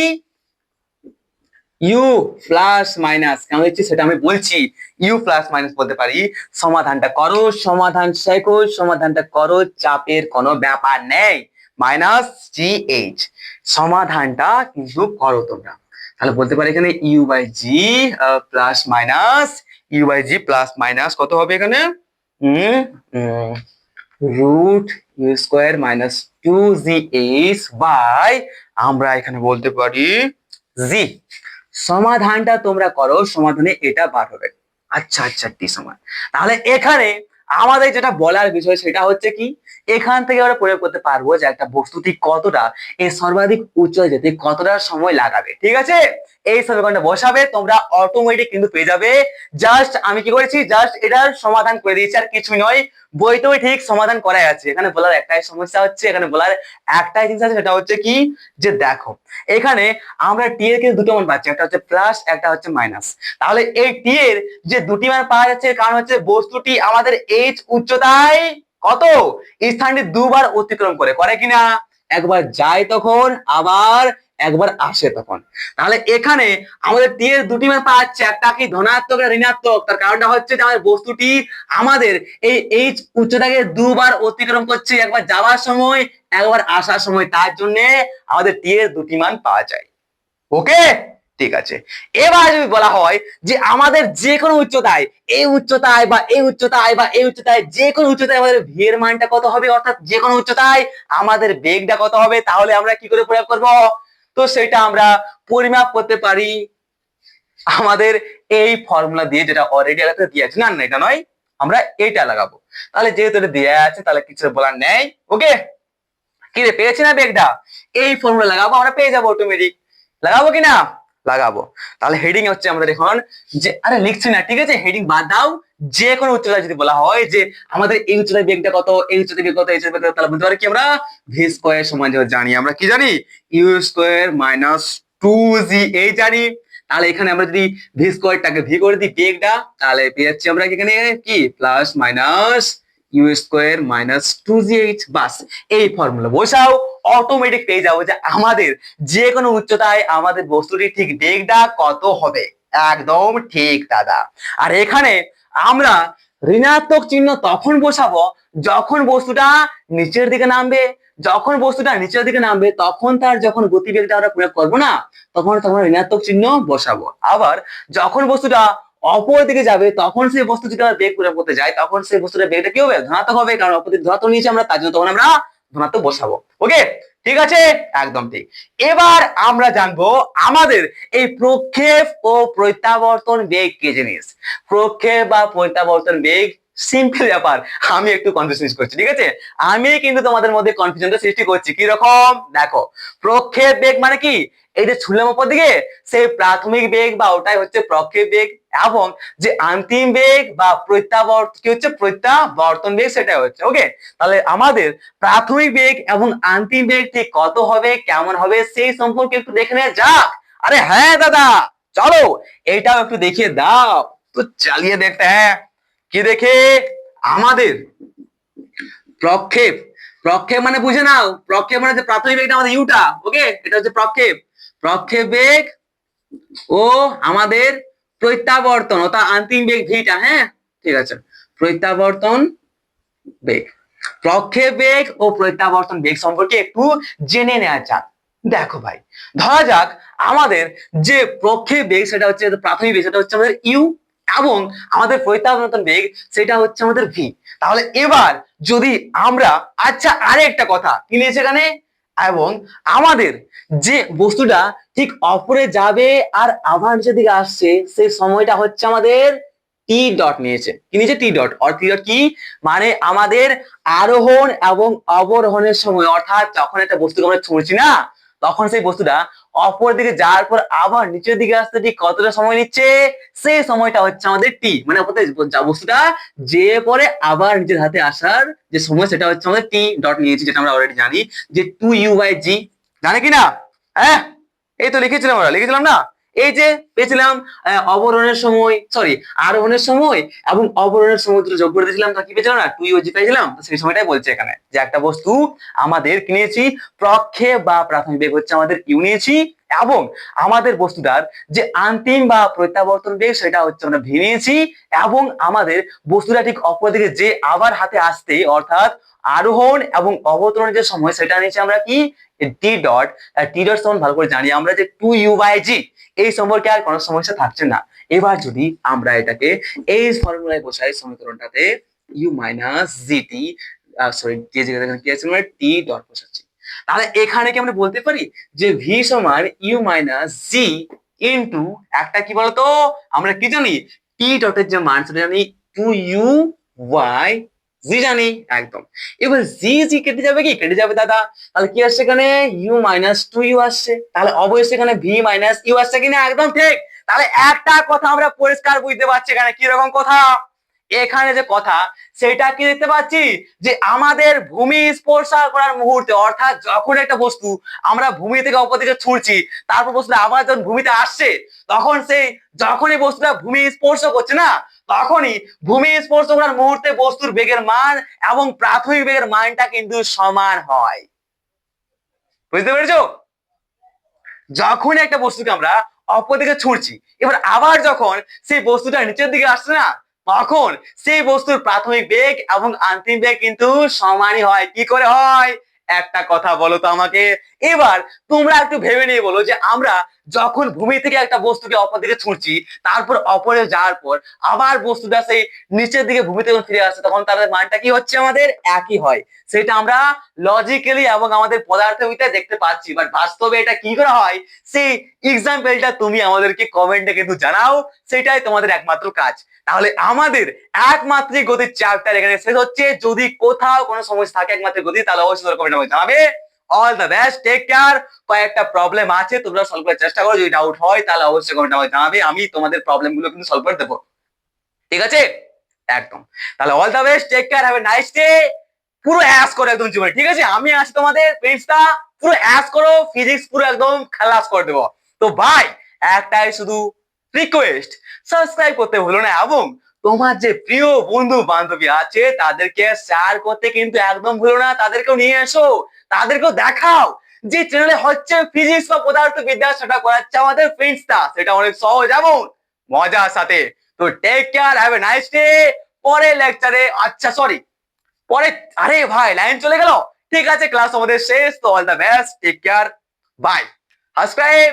ইউ প্লাস মাইনাস, কেন দিচ্ছি সেটা আমি বলছি, ইউ প্লাস মাইনাস বলতে পারি। সমাধানটা করো, সমাধান শেখো, সমাধানটা করো, চাপের কোনো ব্যাপার নেই। মাইনাস জি এইচ, সমাধানটা কিন্তু করো তোমরা। তাহলে বলতে পারি এখানে u by g plus minus, u by g plus minus কত হবে এখানে, root u square minus 2gh by, আমরা এখানে বলতে পারি জি। সমাধানটা তোমরা করো, সমাধানে এটা বার হবে। আচ্ছা আচ্ছা, টি সমান। তাহলে এখানে আমাদের যেটা বলার বিষয় সেটা হচ্ছে কি, এখান থেকে আমরা প্রয়োগ করতে পারবো যে একটা বস্তু ঠিক কতটা, এই সর্বাধিক উচ্চতায় যেতে কতটা সময় লাগাবে। ঠিক আছে, এই সমীকরণটা বসাবে, তোমরা অটোমেটিক কিন্তু পেয়ে যাবে। জাস্ট আমি কি করেছি, জাস্ট এটার সমাধান করে দিয়েছি, আর কিছুই নয়। বইতেও ঠিক সমাধান করাই আছে। এখানে বলার একটাই সমস্যা হচ্ছে, এখানে বলার একটাই জিনিস আছে, সেটা হচ্ছে কি, যে দেখো এখানে আমরা টি এর কিন্তু দুটো মান পাচ্ছি, একটা হচ্ছে প্লাস, একটা হচ্ছে মাইনাস। তাহলে এই টি এর যে দুটি মান পাওয়া যাচ্ছে, কারণ হচ্ছে বস্তুটি আমাদের এইচ উচ্চতায় কত, স্থানটি দুবার অতিক্রম করে, করে কিনা, একবার যায় তখন, আবার একবার আসে তখন। তাহলে এখানে আমাদের টি এর দুটি মান পাচ্ছে, একটা কি ধনাত্মক আর ঋণাত্মক। তার কারণটা হচ্ছে যে আমাদের বস্তুটি আমাদের এই এইচ উচ্চতাকে দুবার অতিক্রম করছে, একবার যাওয়ার সময়, একবার আসার সময়। তার জন্য আমাদের টি এর দুটি মান পাওয়া যায়। ওকে, ঠিক আছে। এবার যদি বলা হয় যে আমাদের যে কোনো উচ্চতায়, এই উচ্চতায় বা এই উচ্চতায় বা এই উচ্চতায়, যে কোনো উচ্চতায় আমাদের ভি এর মানটা কত হবে, অর্থাৎ যে কোনো উচ্চতায় আমাদের বেগটা কত হবে, তাহলে আমরা কি করে প্রয়োগ করব, তো সেটা আমরা পরিমাপ করতে পারি আমাদের এই ফর্মুলা দিয়ে, যেটা অলরেডি আগে দিয়ে আছে। না না, এটা নয়, আমরা এইটা লাগাবো। তাহলে যেহেতু এটা দেয়া আছে, তাহলে কিছু বলার নেই। ওকে, কি রে, পেয়েছি না বেগটা, এই ফর্মুলা লাগাবো, আমরা পেয়ে যাবো অটোমেটিক। লাগাবো কিনা, লাগাবো। তাহলে হেডিং হচ্ছে আমাদের এখন যে, আরে লিখছি না, ঠিক আছে, হেডিং বাদ দাও। যে কোনো উচ্চতায় যদি বলা হয় যে আমাদের এই উচ্চতায় বেগটা কত, এই উচ্চতায় বেগ কত, এই উচ্চতায় বেগ কত, তাহলে বুঝতে পারি কি, আমরা ভি স্কোয়ার সমান জানি, আমরা কি জানি, ইউ স্কোয়ার মাইনাস 2জি এই জানি। তাহলে এখানে আমরা যদি ভি স্কোয়ারটাকে ভি করে দিই বেগটা, তাহলে পেয়ে যাচ্ছি আমরা এখানে কি, plus minus u square minus 2gh। বাস, এই ফর্মুলা বসাও, অটোমেটিক পেয়ে যাবো যে আমাদের যে কোনো উচ্চতায় আমাদের বস্তুটি ঠিক বেগটা কত হবে। একদম ঠিক দাদা। আর এখানে আমরা ঋণাত্মক চিহ্ন তখন বসাবো যখন বস্তুটা নিচের দিকে নামবে। যখন বস্তুটা নিচের দিকে নামবে, তখন তার যখন গতিবেগটা আমরা প্রয়োগ করবো না, তখন তখন ঋণাত্মক চিহ্ন বসাবো। আবার যখন বস্তুটা অপর দিকে যাবে, তখন সেই বস্তু যদি আমরা বেগ প্রয়োগ করতে যাই, তখন সেই বস্তুটার বেগটা কি হবে, ধনাত্মক হবে, কারণ অপর দিকে ধনাত্মক নিয়েছি আমরা, তার জন্য তখন আমরা ধনাত্মক বসাবো। ওকে, ঠিক আছে, একদম ঠিক। এবার আমরা জানবো আমাদের এই প্রক্ষেপ ও প্রত্যাবর্তন বেগ কি জিনিস। প্রক্ষেপ বা প্রত্যাবর্তন বেগ সিম্পল ব্যাপার, আমি একটু কনফিউশন করছি, ঠিক আছে? আমি কিন্তু তোমাদের মধ্যে কনফিউশনটা সৃষ্টি করছি। কি রকম? দেখো, প্রক্ষেপ বেগ মানে কি? এই যে ছুড়লাম উপর দিকে, সেই প্রাথমিক বেগ বা ওটাই হচ্ছে প্রক্ষেপ বেগ, এবং যে অন্তিম বেগ বা কি হচ্ছে প্রত্যাবর্তন বেগ, সেটা হচ্ছে। ওকে, তাহলে আমাদের প্রাথমিক বেগ এবং অন্তিম বেগ ঠিক কত হবে, কেমন হবে, সেই সম্পর্কে একটু দেখে নেওয়া যাক। আরে হ্যাঁ দাদা, চলো এটাও একটু দেখিয়ে দাও। তো চালিয়ে দেখতে হ্যাঁ। কি দেখে? আমাদের প্রক্ষেপ, প্রক্ষেপ মানে বুঝে নাও, প্রক্ষেপ মানে যে প্রাথমিক বেগটা আমাদের ইউটা। ওকে, এটা হচ্ছে প্রক্ষেপ, প্রক্ষেপ বেগ ও আমাদের প্রত্যাবর্তন অর্থাৎ অন্তিম বেগ ভিটা। হ্যাঁ, ঠিক আছে, প্রত্যাবর্তন বেগ, প্রক্ষেপ বেগ ও প্রত্যাবর্তন বেগ সম্পর্কে একটু জেনে নেওয়া যাক। দেখো ভাই, ধরা যাক আমাদের যে প্রক্ষেপ বেগ সেটা হচ্ছে প্রাথমিক বেগ, সেটা হচ্ছে আমাদের ইউ, এবং আমাদের প্রত্যাবর্তন বেগ সেটা হচ্ছে আমাদের ভি। তাহলে এবার যদি আমরা, আচ্ছা আরেকটা কথা কি নিয়েছে এখানে, এবং আমাদের যে বস্তুটা ঠিক অপরে যাবে আর আবার নিচের দিকে আসছে, সেই সময়টা হচ্ছে আমাদের টি ডট নিয়েছে। কি নিয়েছে? টি ডট। আর টি ডট কি মানে? আমাদের আরোহণ এবং অবরোহণের সময়, অর্থাৎ যখন একটা বস্তুকে আমরা ছুঁড়ছি না, তখন সেই বস্তুটা অপর দিকে যাওয়ার পর আবার নিচের দিকে আসতে ঠিক কতটা সময় নিচ্ছে, সেই সময়টা হচ্ছে আমাদের টি, মানে বস্তুটা যে পরে আবার নিজের হাতে আসার যে সময়, সেটা হচ্ছে আমাদের টি ডট নিয়েছি, যেটা আমরা অলরেডি জানি যে 2u/g। জানে কিনা? হ্যাঁ, এই তো লিখেছিলাম, আমরা লিখেছিলাম না? এই যে পেয়েছিলাম অবরোহণের সময়, সরি আরোহণের সময় এবং অবরোহণের সময় দুটো যোগ করে দিয়েছিলাম, তো কি পেয়েছিলাম না? 2u/g পেয়েছিলাম। তো সেই সময়টাই বলছে এখানে যে একটা বস্তু আমাদের কিনেছি, প্রক্ষেপ বা প্রাথমিক বেগ হচ্ছে আমাদের ইউ নিয়েছি, এবং আমাদের বস্তুটার যে অন্তিম বা প্রত্যাবর্তন বেগ সেটা হচ্ছে আমরা ভি নিয়েছি, এবং আমাদের বস্তুটা ঠিক অপর দিকে যে আবার হাতে আসতে, অর্থাৎ আরোহণ এবং অবতরণের যে সময়, সেটা নিয়েছি আমরা কি? টি ডট। টি ডট সমান ভালো করে জানি আমরা যে 2u/g। এই সম্পর্কে আর কোনো সমস্যা থাকছে না। এবার যদি আমরা এটাকে এই ফর্মুলায় বসাই, সমীকরণটাতে ইউ মাইনাস জিটি, সরি যে জায়গায় কি আছে আমরা টি ডট বসাচ্ছি, তাহলে এখানে কি আমরা বলতে পারি যে ভি সমান ইউ মাইনাস জি ইন্টু একটা কি বলতো, আমরা কি জানি? টি ডটের যে মান সেটা জানি 2u/y জি জানি একদম। এবার জি জি কেটে যাবে, কি কেটে যাবে দাদা? তাহলে কি আসছে এখানে? ইউ মাইনাস 2u আসছে, তাহলে অবশ্যই এখানে ভি মাইনাস ইউ আসছে কিনা? একদম ঠিক। তাহলে একটা কথা আমরা পরিষ্কার বুঝতে পারছি এখানে কি রকম কথা, এখানে যে কথা সেটা কি দেখতে পাচ্ছি যে আমাদের ভূমি স্পর্শ করার মুহূর্তে, অর্থাৎ যখন একটা বস্তু আমরা ভূমি থেকে অপর দিকে ছুঁড়ছি, তারপর বস্তুটা আবার যখন ভূমিতে আসছে, তখন সেই যখনই বস্তুটা ভূমি স্পর্শ করছে না, তখনই ভূমি স্পর্শ করার মুহূর্তে বস্তুর বেগের মান এবং প্রাথমিক বেগের মানটা কিন্তু সমান হয়। বুঝতে পেরেছো? যখন একটা বস্তুকে আমরা অপর দিকে ছুঁড়ছি, এবার আবার যখন সেই বস্তুটা নিচের দিকে আসছে না, তখন সেই বস্তুর প্রাথমিক বেগ এবং অন্তিম বেগ কিন্তু সমানই হয়। কি করে হয়? একটা কথা বলো তো আমাকে। এবার তোমরা একটু ভেবে নিয়ে বলো যে আমরা যখন ভূমি থেকে একটা বস্তুকে অপর দিকে ছুঁড়ছি, তারপর অপরে যাওয়ার পর আবার বস্তুটা সেই নিচের দিকে ভূমিতে যখন ফিরে আসছে, তখন তাদের মানটা কি হচ্ছে? আমাদের একই হয়। সেটা আমরা লজিক্যালি এবং আমাদের পদার্থবিদ্যায় দেখতে পাচ্ছি, বাট বাস্তবে এটা কি করে হয়, সেই এক্সাম্পলটা তুমি আমাদেরকে কমেন্টে কিন্তু জানাও, সেটাই তোমাদের একমাত্র কাজ। তাহলে আমাদের একমাত্রিক গতির চ্যাপ্টার এখানে শেষ হচ্ছে। যদি কোথাও কোনো সমস্যা থাকে একমাত্রিক গতি, তাহলে অবশ্যই কমেন্টে আমাকে জানাবে। All the best, take care. কয়েকটা প্রবলেম আছে, তোমরা সলভ করার চেষ্টা করো। যদি ডাউট হয় তাহলে অবশ্যই কমেন্টে আমাকে জানাবে, আমি তোমাদের প্রবলেম গুলো কিন্তু সলভ করে দেবো। ঠিক আছে? একদম। তাহলে all the best, take care, have a nice day. পুরো অ্যাশ করো একদম জীবনে, ঠিক আছে? আমি আছি তোমাদের প্রিন্সটা, পুরো অ্যাশ করো, ফিজিক্স পুরো একদম খালাস করে দেবো। তো ভাই, একটাই শুধু রিকোয়েস্ট, সাবস্ক্রাইব করতে ভুলো না, এবং তোমার যে প্রিয় বন্ধু বান্ধবী আছে তাদেরকে শেয়ার করতে কিন্তু একদম ভুলো না। তাদেরকেও নিয়ে এসো, তাদেরকেও দেখাও যে চ্যানেলে হচ্ছে ফিজিক্স বা পদার্থবিদ্যা সেটা করাচ্ছে আমাদের প্রিন্সটা, সেটা অনেক সহজ এবং মজার সাথে। তো take care, have a nice day. পরের লেকচারে, আচ্ছা সরি, পরে, আরে ভাই লাইন চলে গেল। ঠিক আছে, ক্লাস আমাদের শেষ। তো all the best, take care, bye, subscribe.